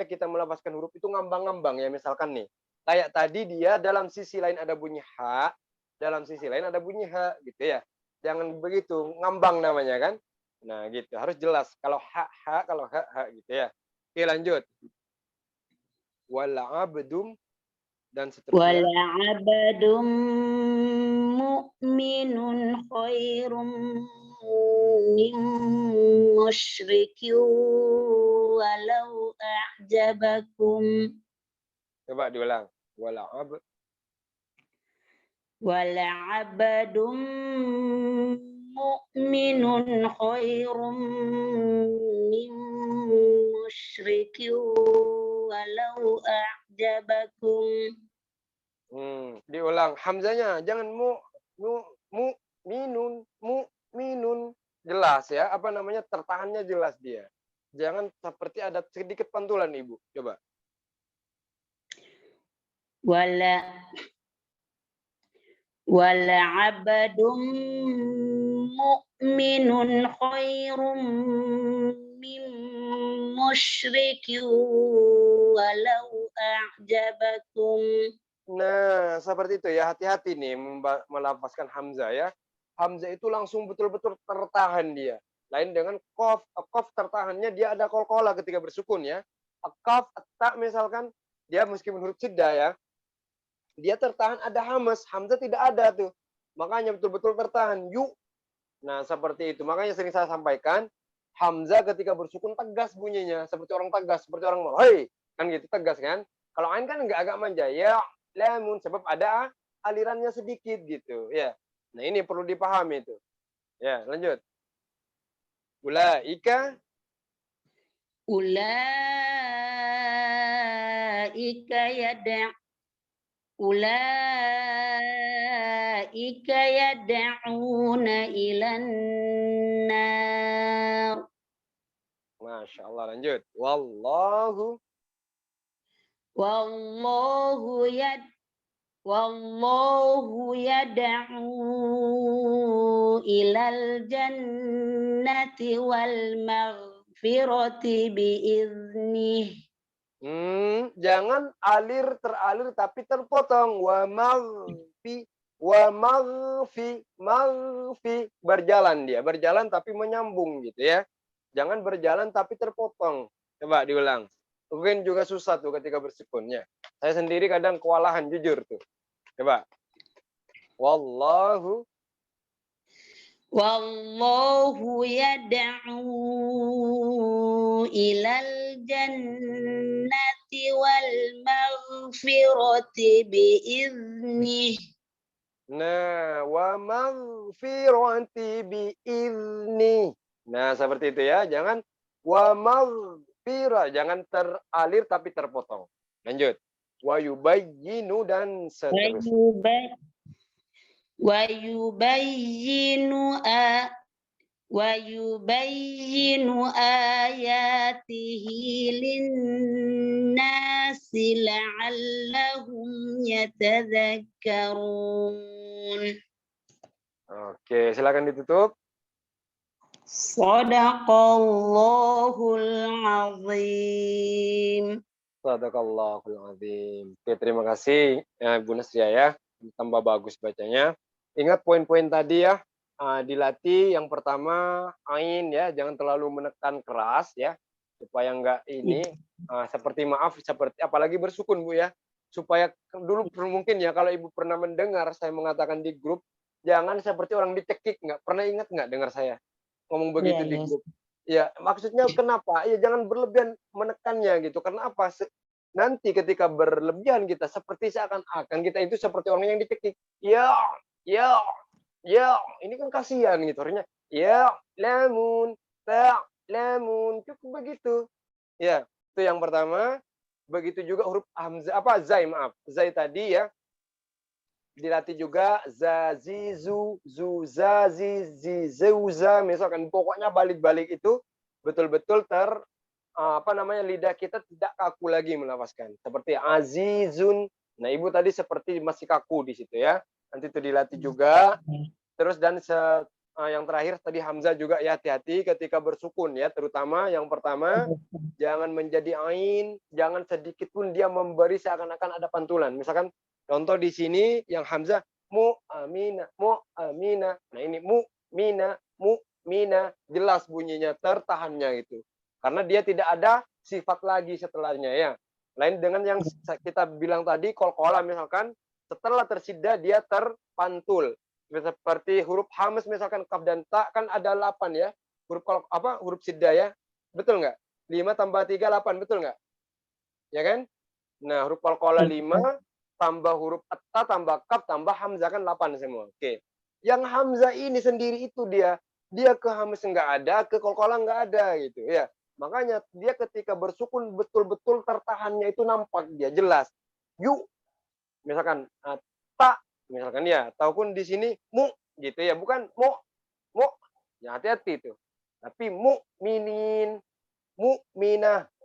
kita melafazkan huruf itu ngambang-ngambang ya. Misalkan nih, kayak tadi dia dalam sisi lain ada bunyi ha, dalam sisi lain ada bunyi ha gitu ya. Jangan begitu ngambang namanya kan. Nah, gitu. Harus jelas kalau ha kalau ha gitu ya. Oke, lanjut. Wala abdum dan seterusnya. Wala abdum mu'minun khairum min musyrikin walau a'jabakum. Coba diulang. Wala abdum mu'minun khairum min musyrikin walau a'jabakum. Diulang hamzanya, jangan minun. Jelas ya, tertahannya jelas dia. Jangan seperti ada sedikit pantulan Ibu. Coba. Wala abdum mu'minun khairum min musyrikin walau a'jabakum. Nah, seperti itu ya. Hati-hati nih melafazkan hamzah ya. Hamzah itu langsung betul-betul tertahan dia. Lain dengan qaf. Qaf tertahannya dia ada qalqalah ketika bersukun ya. Qaf, ta misalkan dia meskipun huruf syiddah ya. dia tertahan ada hamas, hamzah tidak ada tuh. Makanya betul-betul tertahan. Yu. Nah, seperti itu. Makanya sering saya sampaikan, hamzah ketika bersukun tegas bunyinya, seperti orang tegas, seperti orang mau, hei, kan gitu tegas kan. Kalau ain kan enggak agak manja, ya, lamun, sebab ada alirannya sedikit gitu, ya. Nah, ini perlu dipahami itu. Ya, lanjut. Ulaika Ulaika yad'una ilan nar. Masya Allah, lanjut. Wallahu Wallahu yad'u ilal jannati wal maghfirati biiznih. Jangan teralir tapi terpotong. Maghfi berjalan dia, berjalan tapi menyambung gitu ya. Jangan berjalan tapi terpotong. Coba diulang. Mungkin juga susah tuh ketika bersukunnya. Saya sendiri kadang kewalahan jujur tuh. Coba. Wallahu yad'u ilal jannati wal maghfirati biiznih. Nah, wa maghfirati biizni. Nah, seperti itu ya. Jangan wa maghfirah, jangan teralir tapi terpotong. Lanjut. Wa yubayyinu dan seterusnya. Wa yubayyinu ayatihi linnasi la'allahum yatadhakkarun. Oke, silakan ditutup. Shadaqallahul azim. Shadaqallahul azim. Oke, terima kasih Bu Nasria ya. Tambah bagus bacanya. Ingat poin-poin tadi ya. Dilatih yang pertama ain ya, jangan terlalu menekan keras ya, supaya enggak ini seperti apalagi bersukun Bu ya, supaya dulu mungkin ya kalau Ibu pernah mendengar saya mengatakan di grup, jangan seperti orang dicekik, nggak pernah ingat nggak dengar saya ngomong begitu di grup. Ya, maksudnya kenapa? Ya jangan berlebihan menekannya gitu. Karena apa? Nanti ketika berlebihan kita seperti seakan-akan kita itu seperti orang yang dicekik. Ya, ini kan kasihan gitu. Artinya ya, lamun, cukup begitu. Ya, itu yang pertama. Begitu juga huruf hamzah zai tadi ya. Dilatih juga zazizu, zuzazi, zizauza, misalkan pokoknya balik-balik itu betul-betul lidah kita tidak kaku lagi melafazkan. Seperti azizun. Nah, Ibu tadi seperti masih kaku di situ ya. Nanti itu dilatih juga. Terus dan yang terakhir tadi hamzah juga ya, hati-hati ketika bersukun ya, terutama yang pertama jangan menjadi ain, jangan sedikit pun dia memberi seakan-akan ada pantulan. Misalkan contoh di sini yang hamzah mu'amina. Nah, ini mu'mina jelas bunyinya tertahannya itu. Karena dia tidak ada sifat lagi setelahnya ya. Lain dengan yang kita bilang tadi qalqalah misalkan setelah tersida dia terpantul. Seperti huruf hamas misalkan kaf dan ta kan ada 8 ya. Huruf siddah ya. Betul nggak? 5 tambah 3 8, betul nggak? Ya kan? Nah, huruf qalqalah 5 tambah huruf ta tambah kaf tambah hamzah kan 8 semua. Oke. Yang hamzah ini sendiri itu dia ke hamas nggak ada, ke qalqalah nggak ada gitu ya. Makanya dia ketika bersukun betul-betul tertahannya itu nampak dia jelas. Misalkan ta misalkan ya, ataupun di sini mu gitu ya, bukan mu. Ya hati-hati itu. Tapi mu'minah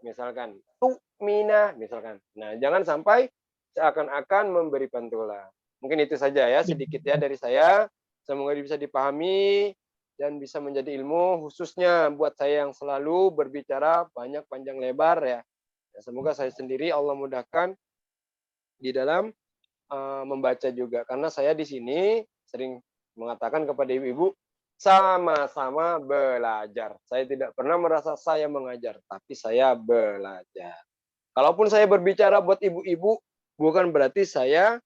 misalkan, tu'minah misalkan. Nah, jangan sampai seakan-akan memberi pantulan. Mungkin itu saja ya, sedikit ya dari saya. Semoga bisa dipahami dan bisa menjadi ilmu khususnya buat saya yang selalu berbicara banyak panjang lebar ya. Semoga saya sendiri Allah mudahkan di dalam membaca juga, karena saya di sini sering mengatakan kepada ibu-ibu sama-sama belajar. Saya tidak pernah merasa saya mengajar, tapi saya belajar. Kalaupun saya berbicara buat ibu-ibu, bukan berarti saya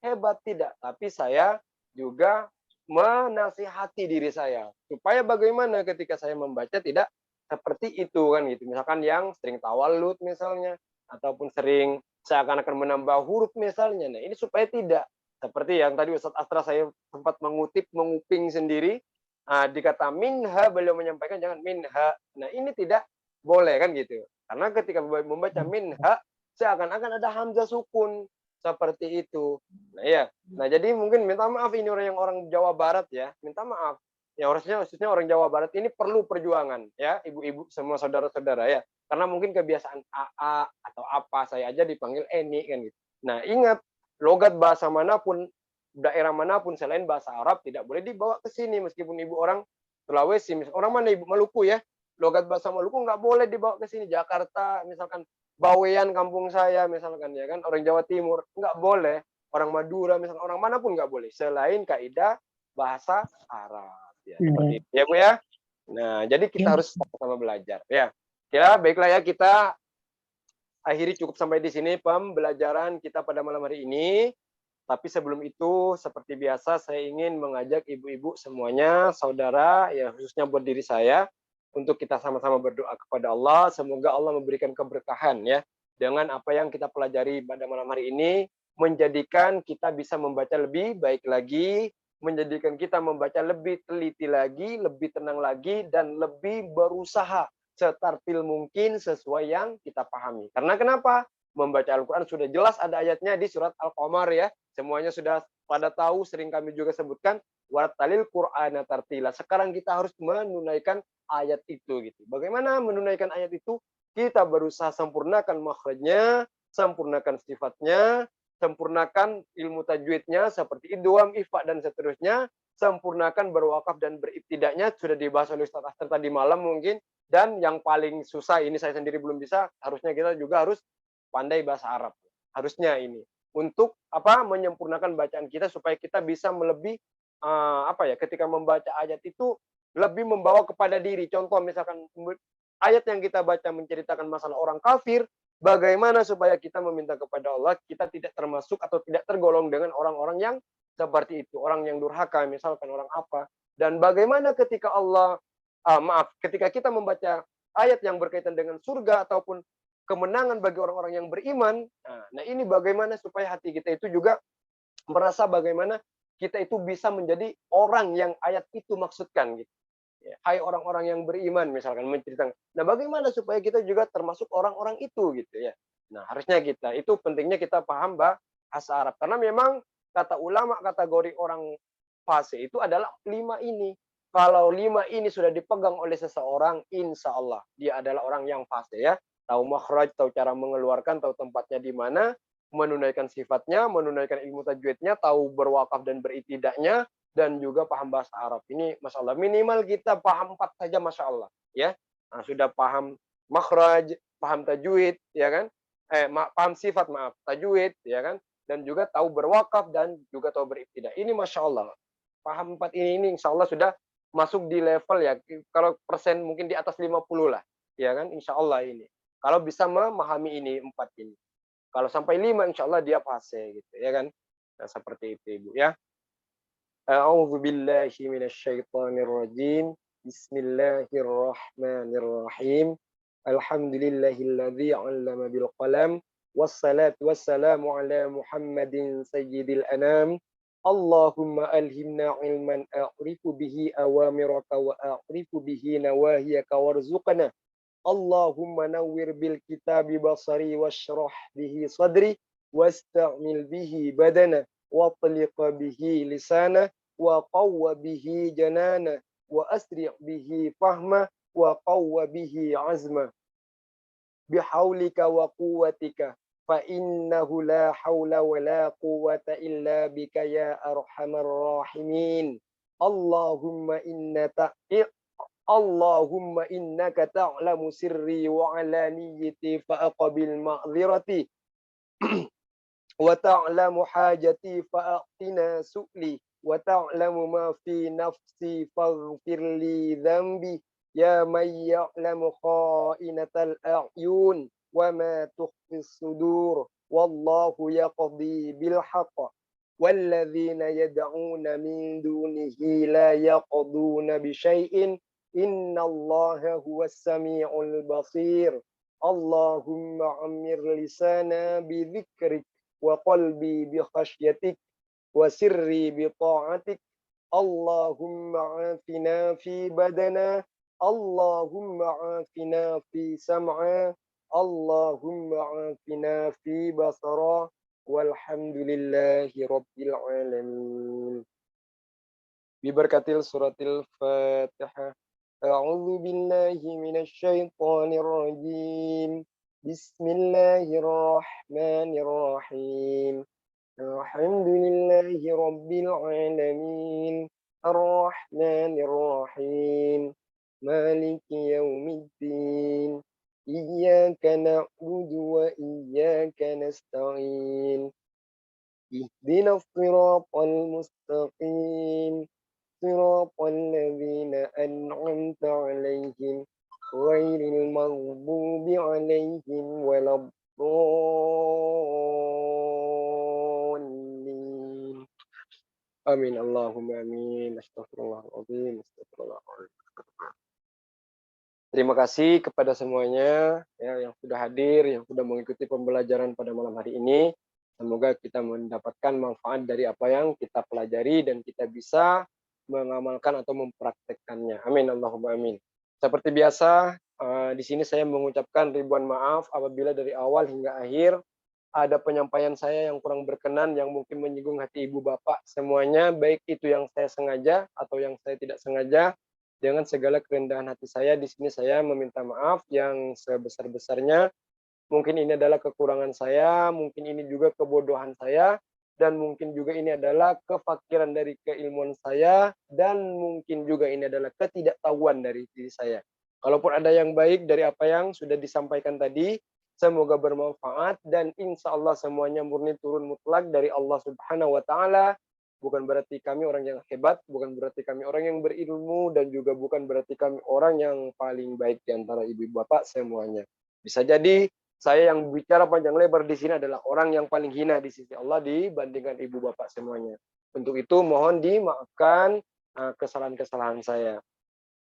hebat, tidak, tapi saya juga menasihati diri saya supaya bagaimana ketika saya membaca tidak seperti itu kan gitu. Misalkan yang sering tawalud misalnya, ataupun sering seakan-akan menambah huruf misalnya. Nah, ini supaya tidak seperti yang tadi Ustadz Astra saya sempat menguping sendiri, di kata minha beliau menyampaikan jangan minha. Nah, ini tidak boleh kan gitu. Karena ketika membaca minha seakan-akan ada hamzah sukun seperti itu. Nah, ya. Nah, jadi mungkin minta maaf ini orang Jawa Barat ya. Minta maaf. Ya khususnya orang Jawa Barat ini perlu perjuangan ya, ibu-ibu semua saudara-saudara ya. Karena mungkin kebiasaan AA atau apa, saya aja dipanggil Eni kan gitu. Nah, ingat, logat bahasa manapun, daerah manapun selain bahasa Arab tidak boleh dibawa ke sini meskipun ibu orang Sulawesi, orang mana ibu Maluku ya. Logat bahasa Maluku nggak boleh dibawa ke sini. Jakarta misalkan, Bawean kampung saya misalkan ya kan, orang Jawa Timur nggak boleh, orang Madura misalkan, orang manapun nggak boleh selain kaidah bahasa Arab ya, seperti itu ya Bu ya. Nah, jadi kita harus sama-sama belajar ya. Ya, baiklah ya, kita akhiri cukup sampai di sini pembelajaran kita pada malam hari ini. Tapi sebelum itu, seperti biasa, saya ingin mengajak ibu-ibu semuanya, saudara, ya khususnya buat diri saya, untuk kita sama-sama berdoa kepada Allah. Semoga Allah memberikan keberkahan ya, dengan apa yang kita pelajari pada malam hari ini, menjadikan kita bisa membaca lebih baik lagi, menjadikan kita membaca lebih teliti lagi, lebih tenang lagi, dan lebih berusaha setartil mungkin sesuai yang kita pahami. Karena kenapa? Membaca Al-Quran sudah jelas ada ayatnya di surat Al-Qamar ya. Semuanya sudah pada tahu, sering kami juga sebutkan, watalil Qur'ana tartila. Sekarang kita harus menunaikan ayat itu gitu. Bagaimana menunaikan ayat itu? Kita berusaha sempurnakan makhrajnya, sempurnakan sifatnya, sempurnakan ilmu tajwidnya seperti idgham, ifa dan seterusnya, sempurnakan berwakaf dan beribtidaknya, sudah dibahas oleh Ustaz Aster tadi malam mungkin. Dan yang paling susah, ini saya sendiri belum bisa, harusnya kita juga harus pandai bahasa Arab. Harusnya ini untuk menyempurnakan bacaan kita supaya kita bisa melebih ketika membaca ayat itu lebih membawa kepada diri. Contoh misalkan ayat yang kita baca menceritakan masalah orang kafir, bagaimana supaya kita meminta kepada Allah kita tidak termasuk atau tidak tergolong dengan orang-orang yang seperti itu, orang yang durhaka misalkan, orang apa. Dan bagaimana ketika ketika kita membaca ayat yang berkaitan dengan surga ataupun kemenangan bagi orang-orang yang beriman. Nah, ini bagaimana supaya hati kita itu juga merasa bagaimana kita itu bisa menjadi orang yang ayat itu maksudkan gitu. Ya, hai orang-orang yang beriman misalkan menceritakan. Nah, bagaimana supaya kita juga termasuk orang-orang itu gitu ya. Nah, harusnya itu pentingnya kita paham bahasa Arab. Karena memang kata ulama kategori orang fase itu adalah 5 ini. Kalau 5 ini sudah dipegang oleh seseorang, insya Allah dia adalah orang yang fase ya. Tahu makhraj, tahu cara mengeluarkan, tahu tempatnya di mana, menunaikan sifatnya, menunaikan ilmu tajwidnya, tahu berwakaf dan beritidaknya, dan juga paham bahasa Arab. Ini Masya Allah, minimal kita paham 4 saja Masya Allah. Ya. Nah, sudah paham makhraj, paham tajwid, ya kan? Paham sifat, tajwid, ya kan? Dan juga tahu berwakaf dan juga tahu beritidak. Ini Masya Allah. Paham 4 ini Insya Allah sudah masuk di level ya, kalau persen mungkin di atas 50 lah. Ya kan? Insya Allah ini. Kalau bisa memahami ini 4 ini. Kalau sampai 5 insya Allah dia fase gitu ya kan. Nah, seperti itu Ibu ya. A'udzu billahi minasyaitonir rajim. Bismillahirrahmanirrahim. Alhamdulillahilladzi 'allama bil qalam. Wassalatu wassalamu ala Muhammadin sayyidil anam. Allahumma alhimna ilman a'rifu bihi awamiraka wa a'rifu bihi nawahiyaka warzuqna. Allahumma nawwir bil kitabi basari washrah bihi sadri wasta'mil bihi badana watliq bihi lisana wa qawwa bihi janana wa asri' bihi fahma wa qawwa bihi azma bihaulika wa quwwatika fa innahu la hawla wa la quwwata illa bika ya arhamar rahimin. Allahumma innaka ta'lamu sirri wa alaniyati fa'aqabil ma'zirati wa ta'lamu hajati fa'aqtina su'li wa ta'lamu ma fi nafsi faghfir li dhanbi ya man ya'lamu kha'inatal a'yun wa ma tukhfi sudur wallahu yaqdi bil haqq walladzina yad'una min dunihi la yaqduna bi syai'in innallaha huwas samiul basir. Allahumma ammir lisana bi dzikrik wa qalbi bi khasyatik wa sirri bi ta'atik. Allahumma afina fi badana, Allahumma afina fi sam'a, Allahumma afina fi basara, walhamdulillahi rabbil alamin. Biberkatil suratil Fatihah. A'udzu billahi minasy syaithanir rajim. Bismillahirrahmanirrahim. Alhamdulillahi rabbil alamin. Ar-Rahmanir Rahim. Maliki yaumiddin. Iyyaka na'budu wa iyyaka nasta'in. Ihdinas siratal mustaqim. Siratal ladzina an'amta 'alaihim ghairil maghdubi 'alaihim waladdallin. Amin. Allahumma amin. Astagfirullahaladzim. Astagfirullahaladzim. Terima kasih kepada semuanya ya, yang sudah hadir, yang sudah mengikuti pembelajaran pada malam hari ini. Semoga kita mendapatkan manfaat dari apa yang kita pelajari dan kita bisa mengamalkan atau mempraktekkannya. Amin. Allahumma amin. Seperti biasa, di sini saya mengucapkan ribuan maaf apabila dari awal hingga akhir ada penyampaian saya yang kurang berkenan, yang mungkin menyinggung hati ibu bapak semuanya, baik itu yang saya sengaja atau yang saya tidak sengaja. Dengan segala kerendahan hati saya, di sini saya meminta maaf yang sebesar-besarnya. Mungkin ini adalah kekurangan saya, mungkin ini juga kebodohan saya, dan mungkin juga ini adalah kefakiran dari keilmuan saya, dan mungkin juga ini adalah ketidaktahuan dari diri saya. Kalaupun ada yang baik dari apa yang sudah disampaikan tadi, semoga bermanfaat, dan insya Allah semuanya murni turun mutlak dari Allah Subhanahu wa Ta'ala. Bukan berarti kami orang yang hebat, bukan berarti kami orang yang berilmu, dan juga bukan berarti kami orang yang paling baik di antara ibu bapak semuanya. Bisa jadi saya yang bicara panjang lebar di sini adalah orang yang paling hina di sisi Allah dibandingkan ibu bapak semuanya. Untuk itu mohon dimaafkan kesalahan-kesalahan saya.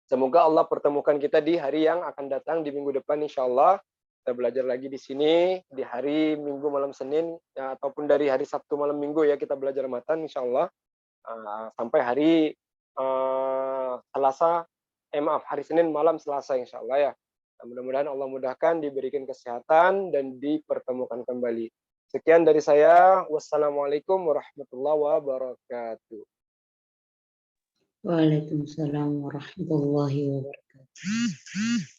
Semoga Allah pertemukan kita di hari yang akan datang di minggu depan insya Allah. Kita belajar lagi di sini di hari Minggu malam Senin ya, ataupun dari hari Sabtu malam Minggu ya, kita belajar matan insya Allah sampai hari hari Senin malam Selasa insya Allah ya. Mudah-mudahan Allah mudahkan, diberikan kesehatan, dan dipertemukan kembali. Sekian dari saya. Wassalamualaikum warahmatullahi wabarakatuh. Waalaikumsalam warahmatullahi wabarakatuh.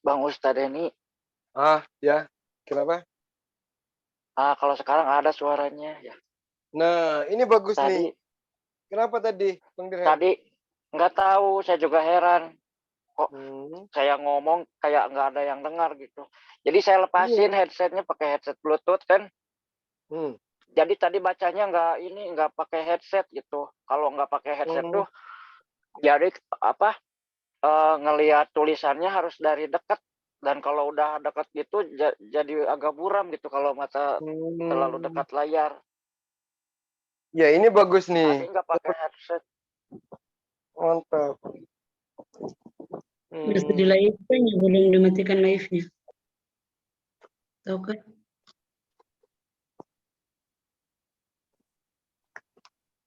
Bang Ustadz ini, Ya, kenapa? kalau sekarang ada suaranya ya. Nah, ini bagus Tadi nih. Kenapa tadi, Bang Dirham? tadi nggak tahu, saya juga heran. Kok saya ngomong kayak nggak ada yang dengar gitu. Jadi saya lepasin headsetnya, pakai headset Bluetooth kan. Jadi tadi bacanya nggak pakai headset gitu. Kalau nggak pakai headset tuh, jadi ngelihat tulisannya harus dari dekat. Dan kalau udah dekat gitu jadi agak buram gitu kalau mata terlalu dekat layar. Ya, ini bagus nih. Tadi nggak pakai headset. Mantap. Terus di live kan ya, belum dimatikan live-nya. Tahu kan?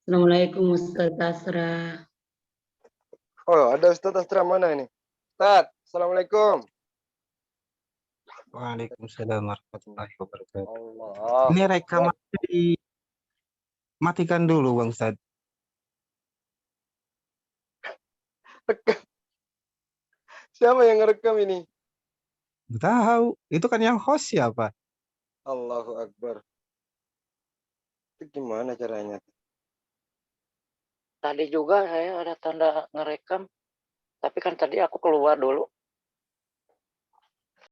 Assalamualaikum Ustaz Asra. Oh, ada Ustaz Astra mana ini? Ustaz, Assalamualaikum. Waalaikumsalam warahmatullahi wabarakatuh. Allah. Ini rekaman dimatikan dulu Bang Ustadz. Siapa yang ngerekam ini? Nggak tahu. Itu kan yang host siapa? Allahu Akbar. Itu gimana caranya? Tadi juga saya ada tanda ngerekam, tapi kan tadi aku keluar dulu.